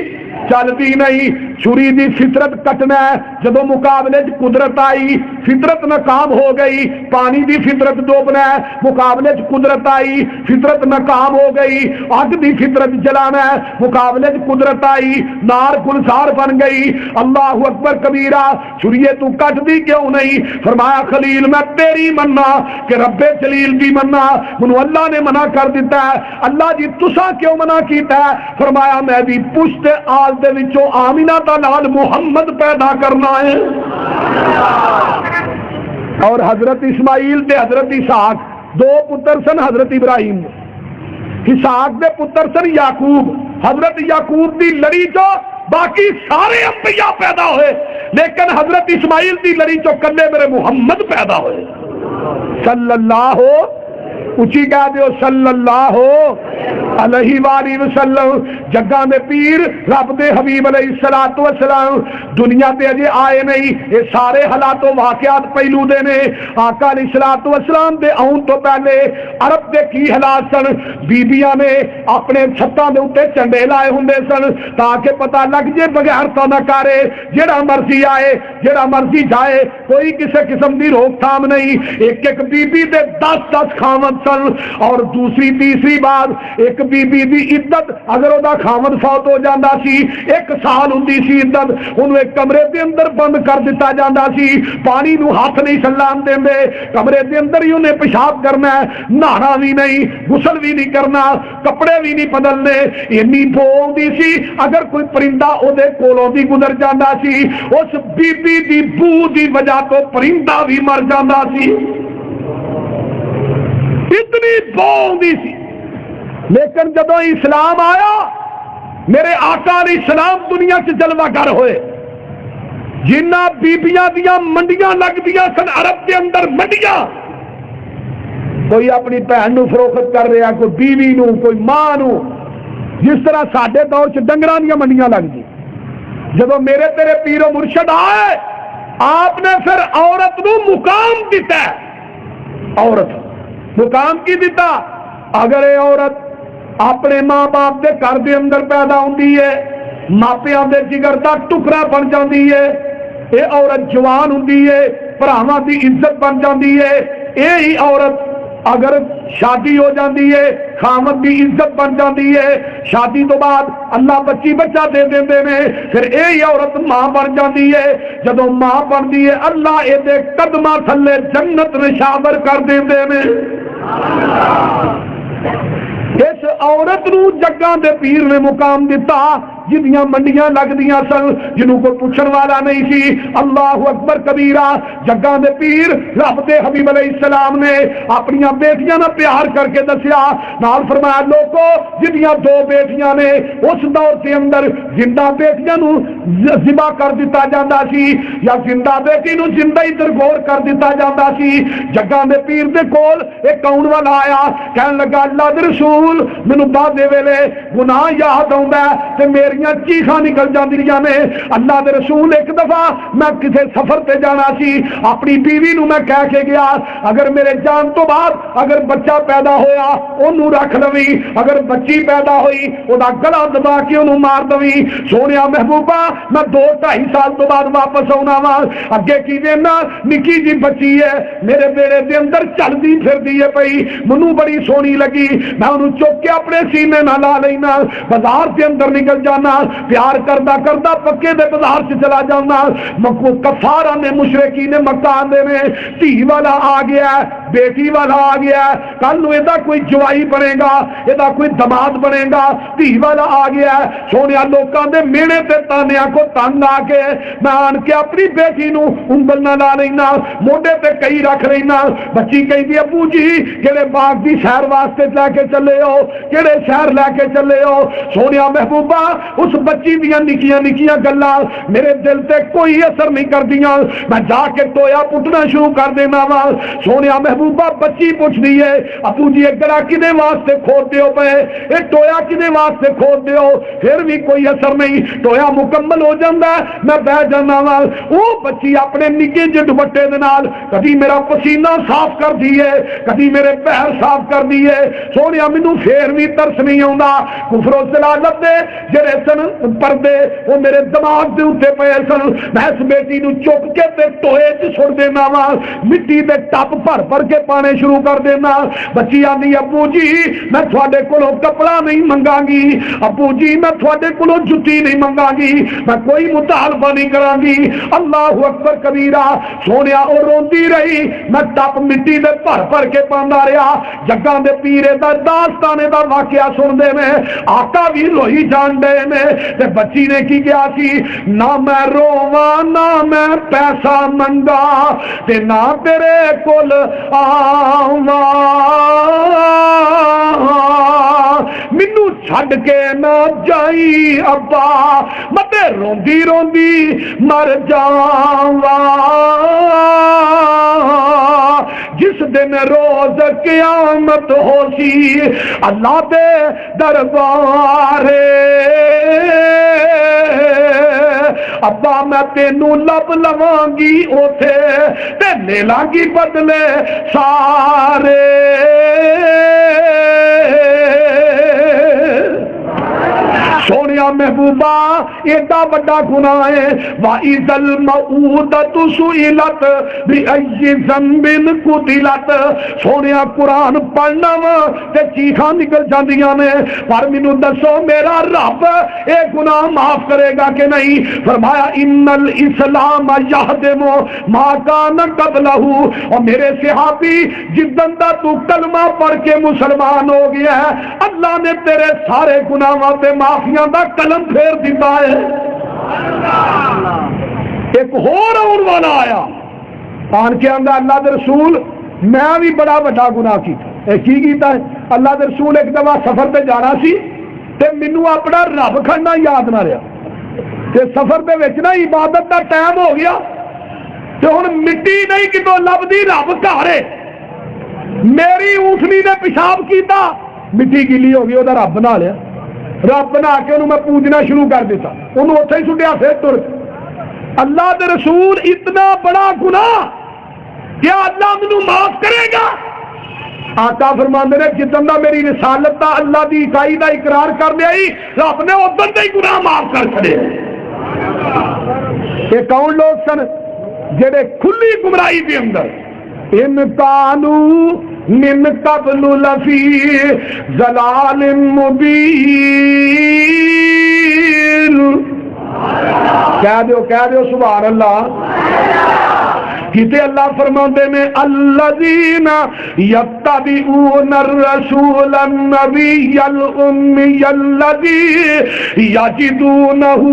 چلدی نہیں چھری دی فطرت کٹنا ہے جدو مقابلے قدرت آئی فطرت ناکام ہو گئی پانی دی فطرت ڈوبنا ہے مقابلے قدرت آئی فطرت ناکام ہو گئی اگ دی فطرت جلانا ہے مقابلے قدرت آئی نار گلزار بن گئی اللہ اکبر کبیرہ چھریے تو کٹ دی کیوں نہیں فرمایا خلیل میں تیری مننا کہ رب جلیل دی مننا منو اللہ نے منع کر دیتا ہے اللہ جی تسا کیوں منع کیتا ہے فرمایا میں دی پشت آل دے وچوں آمینہ دا نال محمد پیدا کرنا ہے اور حضرت اسماعیل تے حضرت اسحاق دو پتر سن حضرت ابراہیم اسحاق دے پتر سن یعقوب حضرت یعقوب دی لڑی چو باقی سارے انبیاء پیدا ہوئے لیکن حضرت اسماعیل دی لڑی چو کلے میرے محمد پیدا ہوئے صلی اللہ اچھی کہہ دیو صلی اللہ علیہ وآلہ وسلم جگہ میں پیر رب دے حبیب علیہ السلام دنیا تے اجے آئے نہیں یہ سارے حالات و واقعات پہلو دے نے آقا علیہ السلام دے آن تو پہلے عرب دے کی حالات سن بیبیاں نے اپنے چھتاں دے اوتے چنڈے لائے ہوندے سن تاکہ پتہ لگ جے بغیر تو نہ کرے جڑا مرضی آئے جڑا مرضی جائے کوئی کسی قسم دی روک تھام نہیں ایک ایک بیبی دے 10 خاوند اور دوسری تیسری بات ایک بی بی دی عدت اگر وہ خاوند فوت ہو جاندہ سی 1 سال ہوندی سی عدت انہوں ایک کمرے دے اندر بند کر دیتا جاندہ سی پانی نو ہاتھ نہیں سلام دیں دے کمرے دے اندر ہی انہیں پیشاب کرنا ہے نہانا بھی نہیں غسل بھی نہیں کرنا کپڑے بھی نہیں بدلنے انی بو ہوندی سی اگر کوئی پرندہ او دے کولوں دی گزر جاندہ سی اس بی بی دی بو دی وجہ تو پرندہ بھی مر جاندہ سی اتنی بوندی سی لیکن جب اسلام آیا میرے آقا علیہ السلام دنیا سے جلوہ گر ہوئے جنہ بیبیاں دیاں منڈیاں لگ دیا سن عرب کے اندر منڈیاں کوئی اپنی بہن نو فروخت کر رہا کوئی بیوی نو کوئی ماں نو جس طرح ساڈے دور چ ڈنگراں دیاں منڈیاں لگ دی جب میرے تیرے پیر و مرشد آئے آپ نے پھر عورت نو مقام دیتا ہے عورت مقام کی دیتا اگر یہ عورت اپنے ماں باپ دے گھر دے اندر پیدا ہوندی ہے ماپیاں دے جگر دا ٹکڑا بن جاندی ہے یہ عورت جوان ہوندی ہے بھراواں دی عزت بن جاندی ہے یہی عورت اگر شادی ہو جاتی ہے خامد کی عزت بن جاتی ہے، شادی تو بعد اللہ بچی بچہ دے دیندے نے، پھر یہ عورت ماں بن جاتی ہے، جدو ماں بنتی ہے اللہ یہ قدمہ تھلے جنت نشاور کر دیندے نے۔ اس عورت نو جگاں دے پیر نے مقام دیتا جدیاں منڈیاں لگدیاں سن، جنوں کو پوچھن والا نہیں سی۔ اللہ اکبر کبیرہ، جگاں دے پیر رب دے حبیب علیہ السلام نے اپنی بیٹیاں نہ پیار کر کے دسیا، نال فرمایا لوگو جدیاں دو بیٹیاں نے اس دور کے اندر زندہ بیٹیاں نو ذبح کر دیتا جاندا سی، یا زندہ بیٹی نو زندہ ہی درگور کر دیتا جاندا سی۔ جگاں دے پیر دے کول ایک آن والا آیا، کہن لگا اللہ دے رسول مینوں بعد ویلے گناہ یاد آوندا تے میریاں چیخاں نکل جاندیاں نے۔ اللہ دے رسول ایک دفعہ میں کسے سفر تے جانا سی، اپنی بیوی نو میں کہہ کے گیا اگر میرے جان تو بعد اگر بچہ پیدا ہویا اونوں رکھ لوی، اگر بچی پیدا ہوئی او دا گلا دبا کے اونوں مار دوی۔ سونیا محبوبہ میں 2-2.5 سال تو بعد واپس آنا وا، اگے کی دینا نکی جی بچی ہے میرے بیڑے دے اندر چلدی پھردی ہے پئی، منوں بڑی سونی لگی، میں انہوں چوک کے اپنے سینے نہ لا لینا، بازار کے اندر نکل جانا، پیار کردہ کردہ پکے دے بازار سے چلا جانا۔ کفارہ نے مشرکین مکہ دے میں تھی والا آ گیا ہے، بیٹی والا آ گیا ہے، کل نو ایدہ کوئی جوائی بنے گا، ایدہ کوئی دماد بنے گا، تھی والا آ گیا ہے۔ سونیا لوکاں دے مینے تے تانیاں کو تنگ آ کے میں آن کے اپنی بیٹی نو انگل نہ لا لینا، موڈے تے کئی رکھ لینا۔ بچی کہی دی ابو جی کہڑے باغ دی سیر واسطے لے کے چلے ہو، کہڑے شہر لے کے چلے ہو؟ سونیا محبوبہ اس بچی دیاں نکیاں نکیاں گلاں میرے دل تے کوئی اثر نہیں کر دیاں، میں جا کے ٹویا پٹنا شروع کر دینا وا۔ سونیا محبوبہ بچی پوچھ دی ہے ابو جی ایک گلا کدے واسطے کھود دیو پے، یہ ٹویا کدے واسطے کھود دیو؟ پھر بھی کوئی اثر نہیں، ٹویا مکمل ہو جاندہ ہے میں بہ جانا وا۔ وہ بچی اپنے نکے جے دوپٹے دے نال کبھی میرا پسینہ صاف کر دیے، کبھی میرے پیر صاف کر دیے۔ سونیا مینوں پھر بھی ترس نہیں آوندا، کفر و ضلالت دے جڑے سن پردے وہ میرے دماغ دے اوتے پئے سن، میں اس بیٹی نو چک کے تے ٹوئے چ سٹ دینا وا، مٹی دے ٹپ بھر بھر کے پانے شروع کر دینا۔ بچی آندی ابو جی میں تھوڑے کولوں کپڑا نہیں منگاں گی، ابو جی میں تھوڑے کولوں جُتی نہیں منگاں گی، میں کوئی مطالبہ نہیں کراں گی۔ اللہ اکبر کبیرہ، سونیا او روندی رہی، میں ٹپ مٹی دے بھر بھر کے پاندا رہیا۔ جگاں دے پیرے دا داستانے دا واقعہ سن دے میں آقا بھی لوہی جان دے میں تے بچی نے کی کیا سی، نہ میں رواں نہ میں پیسہ منگا تے نہ تیرے کول آواں، مینو چھڈ کے نہ جائی ابا متے روندی روندی مر جاواں، جس دن روز قیامت ہو سی اللہ دے دربارے، ابا میں تینوں لب لواں گی اوتھے تے لے لاں گی بدلے سارے۔ سونیا محبوبہ ایڈا بڑا گناہ ہے، وَإِذَا الْمَوْءُودَةُ سُئِلَتْ بِأَيِّ ذَنبٍ قُتِلَتْ۔ سونیا قرآن پڑھنا وا تے چیخاں نکل جاندیاں نے، پر مینوں دسو میرا رب اے گناہ معاف کرے گا کہ نہیں؟ فرمایا ان الاسلام یہدم ما کان قبلہ، اور میرے صحابی جدن دا تو کلمہ پڑھ کے مسلمان ہو گیا ہے اللہ نے تیرے سارے گناہاں تے معافیاں دا قلم پھیر دیتا ہے۔ ایک اور آن والا آیا آن کے آنگا اللہ دے رسول میں بھی بڑا بڑا گناہ کیتا ہے۔ کی کیتا ہے؟ اللہ دے رسول ایک دفعہ سفر تے جانا سی تے مینوں اپنا رب کھڑنا یاد نہ رہا تے سفر دے وچ نا عبادت دا ٹائم ہو گیا تے ہن مٹی نہیں کتوں لبدی رب گھر ہے، میری اونٹنی نے پیشاب کیتا مٹی گیلی ہو گئی، وہ رب بنا لیا، رب بنا کے انہوں میں پوجنا شروع کر دیتا، انہوں اتھے ہی سٹیا پھر تر۔ اللہ دے رسول اتنا بڑا گناہ کیا اللہ مینوں معاف کرے گا؟ آقا فرماندے نے جتن دا میری رسالت دا اللہ دی اکائی دا اقرار کر لیا ہی رب نے ادھر دا ہی گناہ معاف کر چھڑے۔ یہ کون لوگ سن جڑے کھلی گمراہی دے اندر ان کانو من قبل لفی ضلال مبین. کہہ دیو سبحان اللہ. کتے اللہ فرماتے ہیں الذین یتبعون الرسول النبی الامی الذی یجدونہ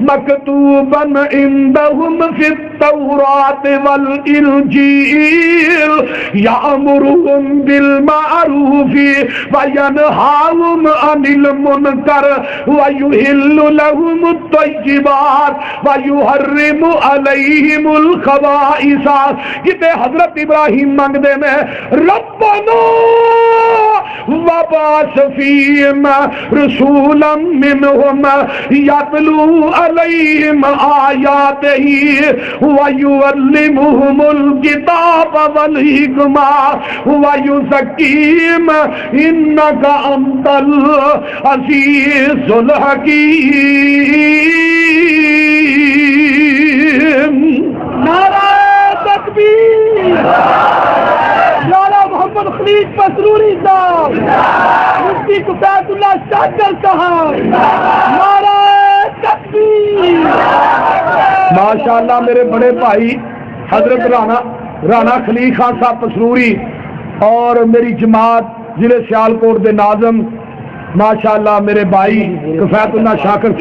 مکتوبا عندہم فی التوراۃ والانجیل یأمرہم بالمعروف وینہاہم عن المنکر ویحل لہم الطیبات ویحرم علیہم الخبائث. کتے حضرت ابراہیم مانگ دے میں ربنا وبعث فیہم رسولا منہم یتلو علیہم آیاتہ ویعلمہم الکتاب والحکمہ ویزکیہم انک انت العزیز الحکیم. نعرہ تکبیر. مولانا محمد خلیل مسروری صاحب، مفتی کفایت اللہ شاکر صاحب، نعرہ تکبیر. ماشاءاللہ میرے بڑے بھائی حضرت رانا خلیل خان صاحب مسروری اور میری جماعت ضلع سیالکوٹ دے ناظم ماشاءاللہ میرے بھائی کفایت اللہ شاکر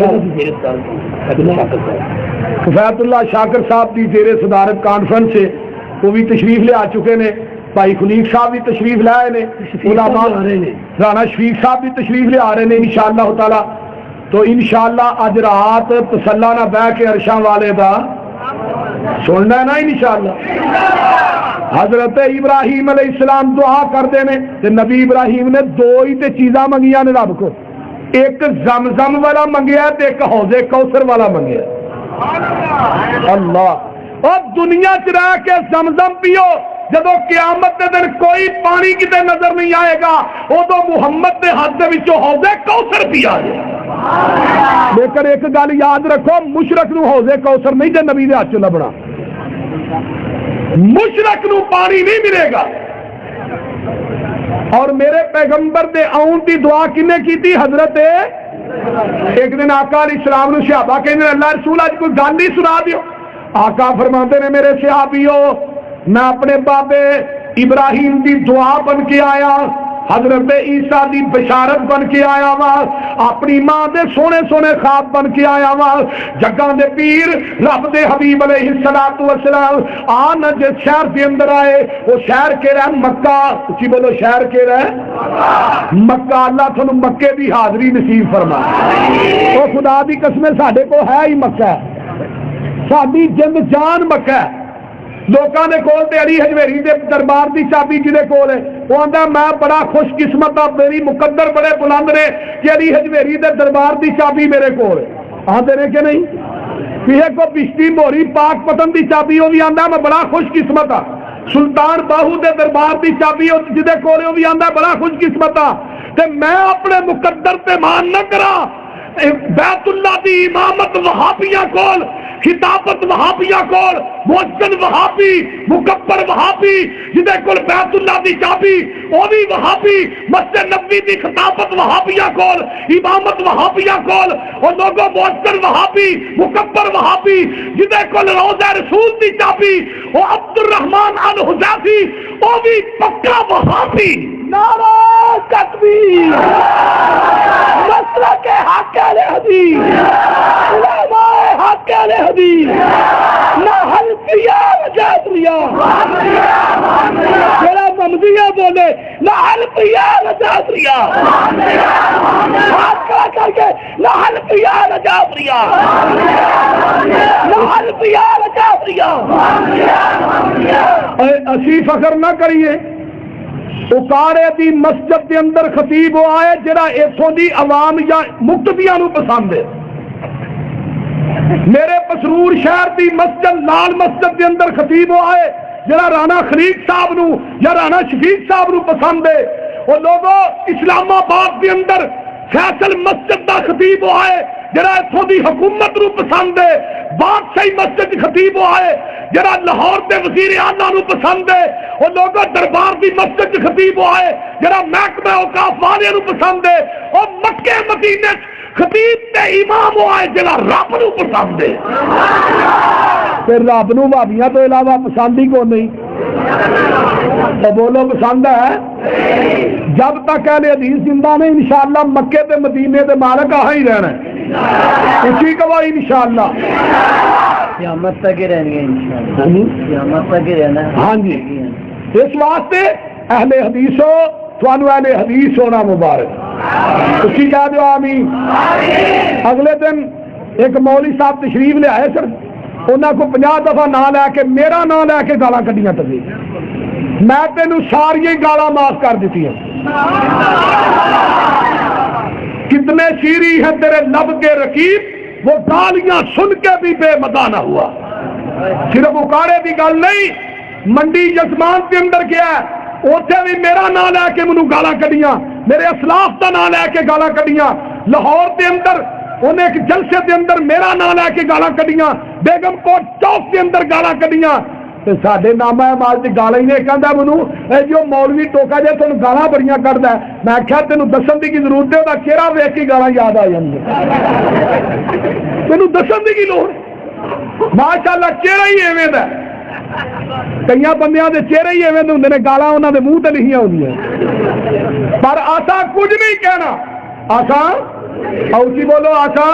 صاحب کی زیر صدارت کانفرنس سے وہ بھی تشریف لے آ چکے نے. بھائی خلیق صاحب بھی تشریف لے آئے نے. علماء رانا شفیق صاحب بھی تشریف لے آ رہے ہیں انشاءاللہ تعالی. تو انشاءاللہ اج رات تسلا نہ بہ کے عرشاں والے دا سننا ہے نا انشاءاللہ. حضرت ابراہیم علیہ السلام دعا کرتے ہیں تے نبی ابراہیم نے دو ہی تے چیزاں منگیاں نے رب کو. ایک زمزم والا منگیا تے ایک حوض کوثر والا منگیا. اللہ. اور دنیا چ رہ کے زمزم پیو، جدو قیامت کے دن کوئی پانی کتے نظر نہیں آئے گا ادو محمد کے ہاتھ کے حوض کوثر پیا جائے. لیکن ایک گل یاد رکھو، مشرک نو حوض کوثر نہیں جے نبی دے ہاتھ چ لبنا. مشرک نو پانی نہیں ملے گا. اور میرے پیغمبر دے آن دی دعا کنے کی تھی؟ حضرت ایک دن آقا علیہ السلام نے صحابہ کہنے اللہ رسول آج کوئی گل نہیں سنا دیو. آقا فرماتے نے میرے صحابیو میں اپنے بابے ابراہیم دی دعا بن کے آیا، حضرت عیسیٰ دی بشارت بن کے آیا وا، اپنی ماں دے سونے سونے خواب بن کے آیا وا. جگاں دے پیر رب دے حبیب علیہ الصلوۃ والسلام آن جس شہر دے اندر آئے وہ شہر کے رہ مکہ. اچھی بولو شہر کے رہ مکہ. اللہ تھانو مکے دی حاضری نصیب فرمائے. تو خدا دی قسم ساڈے کو ہے ہی مکہ، ساڈی جند جان مکہ. لوکاں دے کول تے علی حجویری دے دربار دی چابی جدے کول ہے وہ آندا میں بڑا خوش قسمت ہاں، میری مقدر بڑے بلند نے کہ علی حجویری دے دربار دی چابی میرے کول ہے. آندے نے کہ نہیں؟ کسی کو بشتی موری پاک پتن دی چابی وہ بھی آندا میں بڑا خوش قسمت ہاں. سلطان باہو دے دربار دی چابی جدے کول ہے وہ بھی آندا بڑا خوش قسمت ہاں. تے میں اپنے مقدر تے مان نہ کراں. بیت اللہ دی امامت وہابیاں کول، خطابت وہابیاں کول، محسن وہابی، مکبر وہابی جدے کول بیت اللہ دی چابی وہ بھی وہابی، مسجد نبوی دی خطابت وہابیاں کول، امامت وہابیاں کول، اور لوگوں محسن وہابی، مکبر وہابی جدے کول روضہ رسول دی چابی وہ عبد الرحمن الحذیفی وہ بھی پکا وہابی. نعرہ تکبیر. مسلک حق اہل حدیث، علماء حق اہل حدیث، نہ حنفیہ نہ جعفریہ. جڑا محمدیہ بولے نہ حنفیہ نہ جعفریہ. ہاتھ کھڑا کر کے نہ حنفیہ نہ جعفریہ، نہ حنفیہ نہ جعفریہ. اسی فخر نہ کریے اکاڑے دی مسجد دے اندر خطیب وہ آئے جڑا ایتھوں دی عوام یا مقتدیاں نو پسند ہے. میرے پسرور شہر دی مسجد لال مسجد دے اندر خطیب وہ آئے جڑا رانا خلیق صاحب نو یا رانا شفیق صاحب نو پسند ہے. اور لوگوں اسلام آباد دے اندر فیصل مسجد دا خطیب وہ آئے جڑا اتھوں دی حکومت نو پسند ہے، بادشاہی مسجد خطیب آئے جڑا لاہور دے وزیر اعلیٰ نو پسند ہے، وہ لوگوں دربار دی مسجد خطیب آئے جڑا محکمہ اوقاف والے نو پسند ہے، وہ مکے مدینے خطیب تے امام آئے جڑا رب نو پسند ہے۔ پھر رب نو بھابیاں تو علاوہ پسند ہی کو نہیں، تو بولو پسند ہے؟ جب تک اہل حدیث زندہ نے انشاءاللہ مکے تے مدینے تے مالک آہا ہی رہنا ہے، اسی کو انشاءاللہ قیامت تک ہی رہنی ہے انشاءاللہ، قیامت تک ہی رہنا ہے۔ ہاں جی، اس واسطے اہل حدیثو تھانو اہل حدیث ہونا مبارک، اسی کہہ دو آمین۔ اگلے دن ایک مولوی صاحب تشریف لے آئے سر، انہوں کو 50 دفعہ نام لے کے میرا نام لے کے گالاں کڈیاں تھی، میں تینوں ساری گالاں معاف کر دیتی ہیں۔ کتنے شیریں ہیں تیرے لب کے رقیب، وہ گالیاں سن کے بھی بے مزہ نہ ہوا۔ صرف اکاڑے کی گل نہیں، منڈی یزمان کے اندر گیا اوتھے بھی میرا نام لے کے مینوں گالاں کڈیاں، میرے اسلاف کا نام لے کے گالاں کڈیاں۔ لاہور کے اندر انہیں ایک جلسے کے اندر میرا نام لے کے گالاں کڈیاں، بیگم کوٹ چوک کے اندر گالاں کڈیاں۔ ساڈے نامہ مال چ گالاں ہی نے کہندا مینوں اے جو مولوی ٹوکا جے تانوں گالاں بڑیاں کڈدا ہے، میں آکھیا تینوں دسن دی کی ضرورت ہے، دا چہرہ ویکھ کے گالاں یاد آ جاندیاں، تینوں دسن دی کی لوڑ؟ ماشاءاللہ چہرہ ہی ایویں دا، کئی بندیاں دے چہرے ہی ایویں دے ہوندے نے، گالاں انہاں دے منہ تے لکھیاں ہوندیاں، پر آسا کچھ نہیں کہنا، آسا اوچی بولو آسا،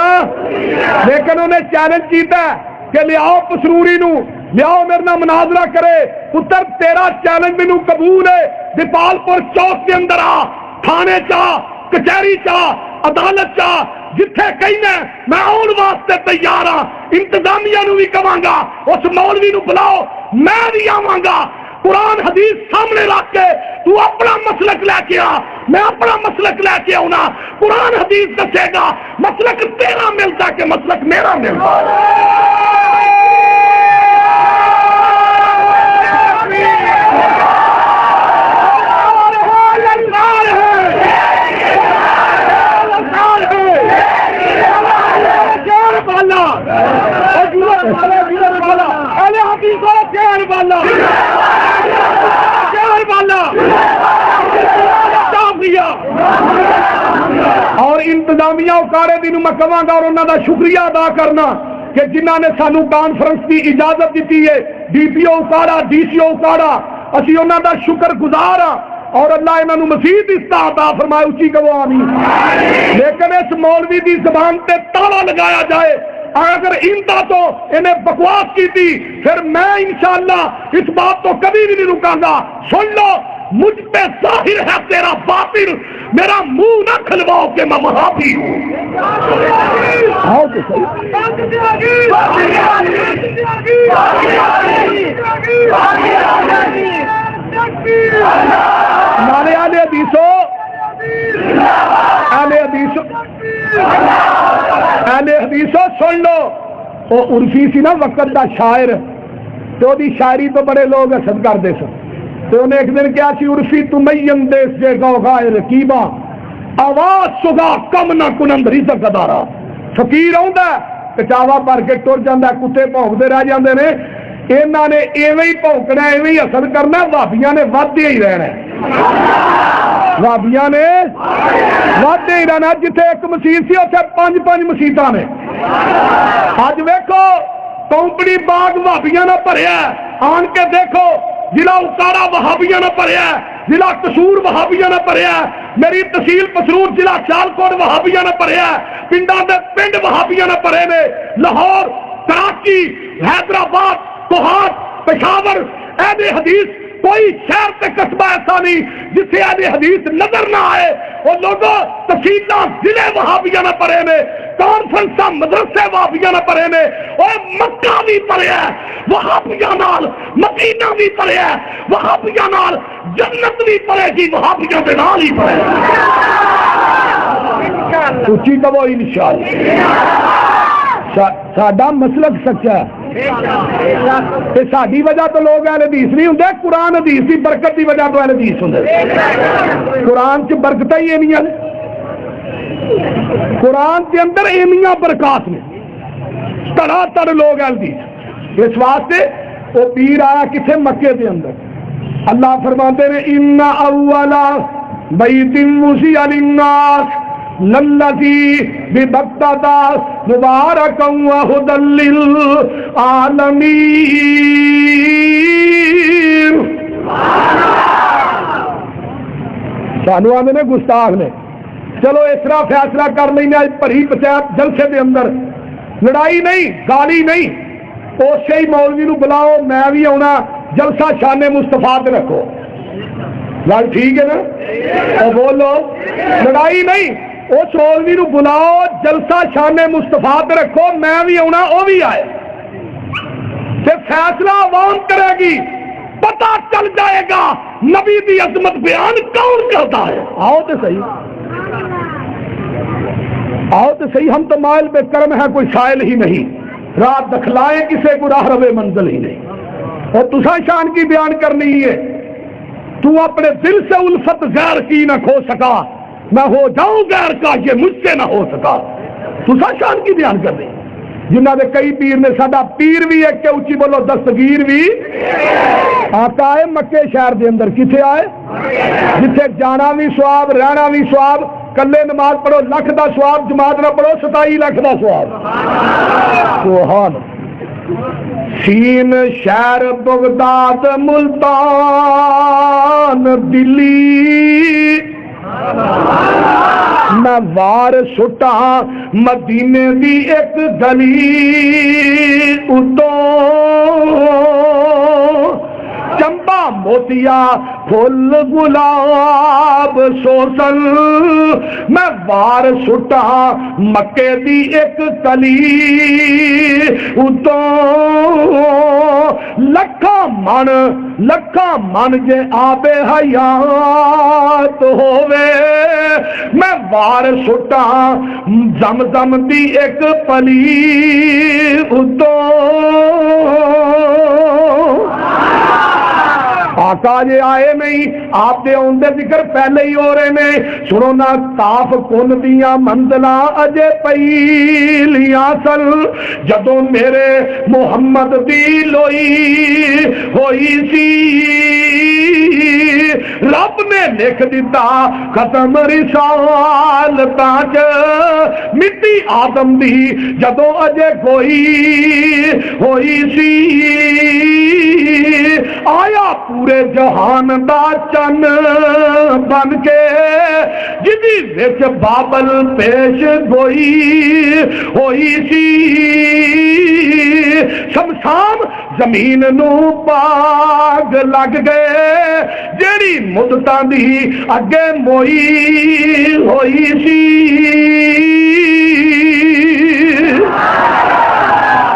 لیکن انہیں چیلنج کیتا ہے کہ لیاؤ پسروری نو، لیاؤ میرے نال مناظرہ کرے، پتر تیرا چیلنج مینوں قبول ہے، دیپال پور چوک کے اندر آ، تھانے چا، کچہری چا، عدالت چا، جتھے کہنا میں آن واسطے تیار ہاں، انتظامیہ نو بھی کہاں گا، اس مولوی نو بلاؤ، میں بھی آواں گا، قرآن حدیث سامنے رکھ کے تو اپنا مسلک لے کے آ، میں اپنا مسلک لے کے آؤں، قرآن حدیث دسے گا مسلک تیرا ملتا کہ مسلک میرا ملتا۔ اور انتظامیہ اکاڑے دی نو میں کہاں گا اور انہوں دا شکریہ ادا کرنا کہ جنہوں نے سانو کانفرنس کی اجازت دیتی ہے، ڈی پی او اکاڑا، ڈی سی او اکاڑا، اسی انہوں دا شکر گزار ہاں، اور اللہ انہوں نے مزید استعداد عطا فرمائے، اسی کو آمین۔ لیکن اس مولوی دی زبان تے تالا لگایا جائے، اگر اندہ تو انہیں بکواس کی تھی، پھر میں انشاءاللہ اس بات تو کبھی بھی نہیں رکاں گا۔ سن لو، مجھ پہ ظاہر ہے تیرا باطل، میرا منہ نہ کھلواؤ کہ میں وہابی ہوں۔ نالے آلے حدیثو، آلے حدیثو، آلے حدیثو سن لو، وہ عرفی سی نا وقت دا شاعر، تو دی شاعری تو بڑے لوگ حسد کر دے سن، تو انہیں ایک دن کیا سی عرفی تمین دیس جے گو غائر کیبا آواز سگا کم نہ کنند رزق ادارا۔ فقیر آؤندا کچاوا پر کے ٹر جاندا، کتے بھونکدے رہ جاندے نے، انہاں نے ایویں ہی بھونکنا، ایویں ہی حسد کرنا، وہابیاں نے ودے ہی رہنا، وہابیاں نے ودے ہی رہنا۔ جتھے ایک مسجد سی اتنے 5 مسجداں نے، اج ویکھو کمپنی باغ وہابیاں نہ بھریا، آن کے دیکھو ضلع اکاڑا وہابیاں نہ بھریا، ضلع قصور وہابیاں نہ بھریا، میری تحصیل پسرور ضلع سیالکوٹ وہابیاں نہ بھریا، پنڈاں دے پنڈ وہابیاں نہ بھرے نے، لاہور، کراچی، حیدرآباد، کوہاٹ، پشاور، اہل حدیث کوئی شہر تے قصبہ ایسا نہیں جسے اہل حدیث نظر نہ آئے۔ وہ لوگوں تحصیلاں ضلع وہابیاں نہ پڑھے نے، کانفرنساں مدرسے وہابیاں نہ پڑھے نے، اور مکہ بھی پڑھیا وہابیاں نال، مدینہ بھی پڑھیا وہابیاں نال، جنت بھی پڑھے گی وہابیاں دے نال ہی پڑھے گی۔ اچھی کہو انشاءاللہ۔ ساڈا مسلک سچا ہے، ساری وجہ تو لوگ اہل حدیث نہیں ہوندے، قرآن حدیث کی برکت کی وجہ تو اہل حدیث ہوندے۔ قرآن چ برکتاں ہی اینیاں نے، قرآن کے اندر اینیاں برکات نے تڑا تڑ لوگ ایلدی اس واسطے وہ پیر آیا کتنے مکے دے اندر اللہ فرماتے ہیں ان اولا بیت وسع للناس للذی ببکۃ مبارکا وہدی للعالمین. سانو آدھے نے گستاخ نے چلو اس طرح فیصلہ کر لینا بھری پچایت جلسے دے اندر لڑائی نہیں گالی نہیں اسی ہی مولوی نو بلاؤ میں بھی آنا جلسہ شان مصطفیٰ تے رکھو گل ٹھیک ہے نا بولو لڑائی نہیں اس مولوی نو بلاؤ جلسہ شان مصطفیٰ تے رکھو میں بھی آنا وہ بھی آئے تے فیصلہ عوام کرے گی پتہ چل جائے گا نبی دی عظمت بیان کون کرتا ہے. آؤ تو صحیح ہم تو مائل بے کرم ہے کوئی سائل ہی نہیں رات دکھلائے کسے کو راہ روے منزل ہی نہیں اور تسا شان کی بیان کرنی ہے تو اپنے دل سے الفت غیر کی نہ کھو سکا میں ہو جاؤں غیر کا یہ مجھ سے نہ ہو سکا تسا شان کی بیان کرنی جنہ دے کئی پیر نے ساڈا پیر بھی ایک کے اچھی بولو دستگیر بھی آقا ہے مکے شہر دے اندر کتھے آئے جتھے جانا بھی ثواب رہنا بھی ثواب کلے نماز پڑھو لکھ دا ثواب جماعت نہ پڑھو 27 لاکھ دا ثواب. سبحان سین شہر بغداد ملتان دلی میں وار سٹا مدینے دی ایک گلی اتوں چمبا موتیا پھول گلاب سوسن میں وار سٹا مکے دی ایک کلی اتوں لکھا من جے آبے حیات ہووے میں وار سٹا زمزم دی ایک پلی اتوں آقا جے آئے نہیں آپ دے اوندے ذکر پہلے ہی ہو رہے نے سنو نا کاف کن دیاں منزلاں اجے پہلیاں سن جدوں میرے محمد دی لوئی ہوئی سی رب نے لکھ دیتا ختم رسالتاں چ مٹی آدم دی جدوں اجے کوئی ہوئی سی آیا پورے جہان دا چن بن کے جدی وچ بابل پیش گوئی ہوئی سی شمشان زمین نو پاگ لگ گئے جیڑی مدتاں دی اگے موئی ہوئی سی.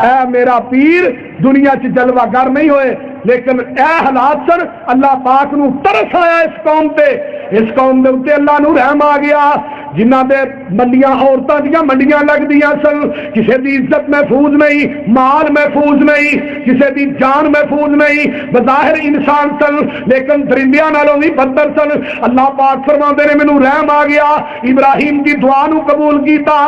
اے میرا پیر دنیا چ جلوہ گر نہیں ہوئے لیکن اے حالات سر اللہ پاک نو ترس آیا اس قوم دے اتے اللہ نو رحم آ گیا جنہ دے منڈیاں عورتاں دیاں منڈیاں لگ دیاں سن کسے دی عزت محفوظ نہیں مال محفوظ نہیں کسے دی جان محفوظ نہیں بظاہر انسان سن لیکن درندیاں نالوں بھی بدتر سن. اللہ پاک فرماندے نے مینوں رحم آ گیا ابراہیم کی دعا نو قبول کیتا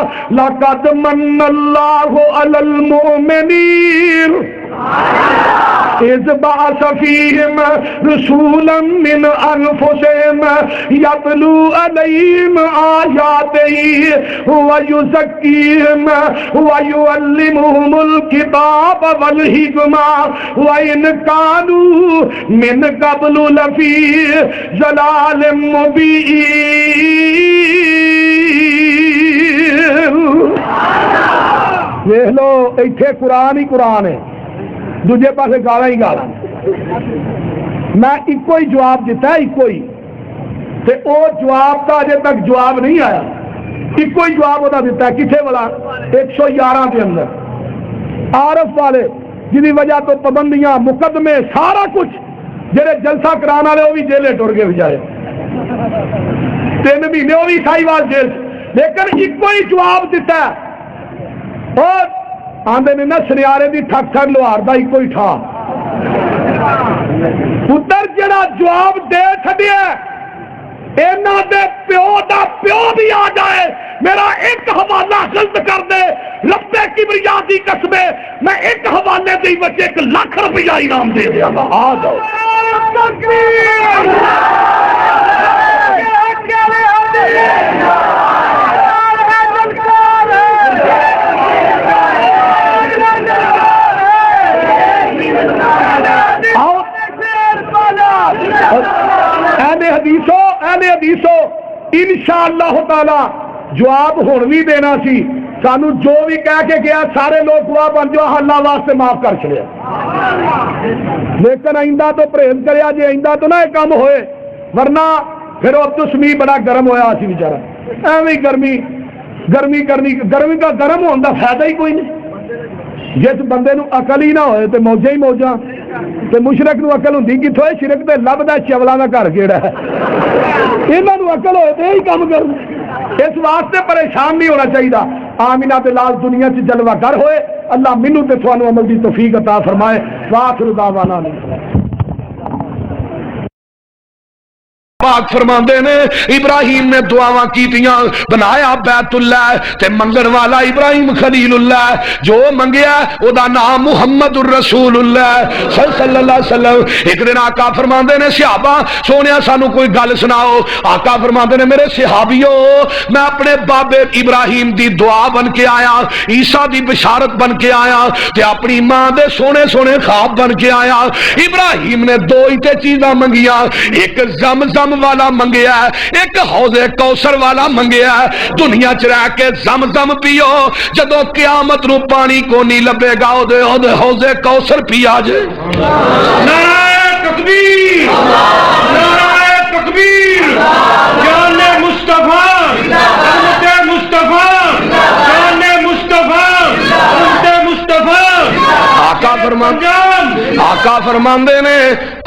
لقد من اللہ علی المؤمنین اذ بعث فیہم رسولا من انفسہم یتلو علیہم آیاتہ ویزکیہم ویعلمہم الکتاب والحکمہ وإن کانوا من قبل لفی ضلال مبین. دیکھ لو ایتھے قرآن ہی قرآن ہے دوجے پاسے گالا ہی گالا میں ایک ہی جواب دیتا ہے ایک ہی تے او جواب کا اجے تک جواب نہیں آیا ایک ہی جواب ہوتا دیتا ہے کتنے والا 111 کے اندر عارف والے جنہی وجہ تو پابندیاں مقدمے سارا کچھ جڑے جلسہ کرانا والے وہ بھی جیلے ٹر کے بجائے 3 مہینے وہ بھی سائیوال جیل لیکن ایک ہی جواب دیتا ہے اور آندے نے نا سنیارے دی ٹھک ٹھک لوہار دا ایک ہی ٹھا پتر جڑا جواب دے چھڈیا اینا دے پیو دا پیو بھی آ جائے میرا ایک حوالہ غلط کر دے رب کبریا دی قسم میں ایک حوالے دی بچے 1 لاکھ روپیہ انعام دے دیا گا. آ جاؤ. اہل حدیثو انشاءاللہ تعالی جواب ہون بھی دینا سی. سانو جو بھی کہہ کے گیا سارے لوگ گواہ بن جو اللہ واسطے معاف کر چلے. لیکن آئندہ تو پرہیز کریا جی آئندہ تو نہ یہ کام ہوئے ورنہ پھر عبد السمیع بڑا گرم ہویا سی بیچارہ. ایویں گرمی کا گرم ہونے کا فائدہ ہی کوئی نہیں. جس بندے نو عقل ہی نہ ہوئے تو موجاں ہی موجاں تے مشرک نو عقل ہوندی کتھوں ہے؟ شرک تے لبدا چولاں دا گھر کیڑا ہے. انہاں نو عقل ہوئے تے یہی کام کر. اس واسطے پریشان نہیں ہونا چاہیے. آمینہ تے لال دنیا چ جلوہ گر ہوئے. اللہ مینوں تے تھانوں عمل دی توفیق عطا فرمائے. وآخر دعوانا پاک فرماندے نے ابراہیم نے دعاواں کیتیاں بنایا بیت اللہ تے منگن والا ابراہیم خلیل اللہ جو منگیا او دا نام محمد الرسول اللہ صلی اللہ علیہ وسلم. ایک دن آقا فرماندے نے صحابہ سونیا سانو کوئی گل سناؤ. آقا فرماندے نے میرے صحابیو میں اپنے بابے ابراہیم دی دعا بن کے آیا, عیسیٰ دی بشارت بن کے آیا تے اپنی ماں دے سونے سونے خواب بن کے آیا. ابراہیم نے 2 ہی تے چیزاں منگیاں, ایک زمزم والا منگیا ہے, ایک حوض کوثر والا منگیا ہے. دنیا چ رہ کے زمزم پیو, جدو قیامت نو پانی کو نہیں لبے گا او دے حوض کوثر پیا جے. نعرہ تکبیر, نعرہ تکبیر, جان مصطفیٰ, امت مصطفیٰ, جان مصطفیٰ, امت مصطفیٰ. آقا فرماندے نے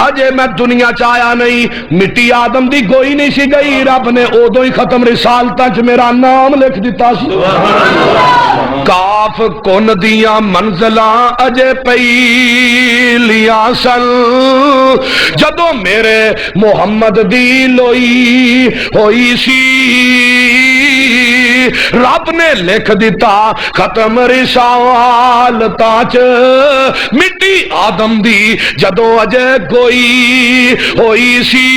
اجے میں دنیا چایا نہیں, مٹی آدم دی گوئی نہیں سی گئی, رب نے ادو ہی ختم رسالتاں چ میرا نام لکھ دیتا سی. کاف کن دیاں منزلاں اجے پہلیاں سن, جدو میرے محمد دی لوئی ہوئی سی, رب نے لکھ دیتا ختم رسالتاں چ مٹی آدم دی جدو اجے گوئی ہوئی سی.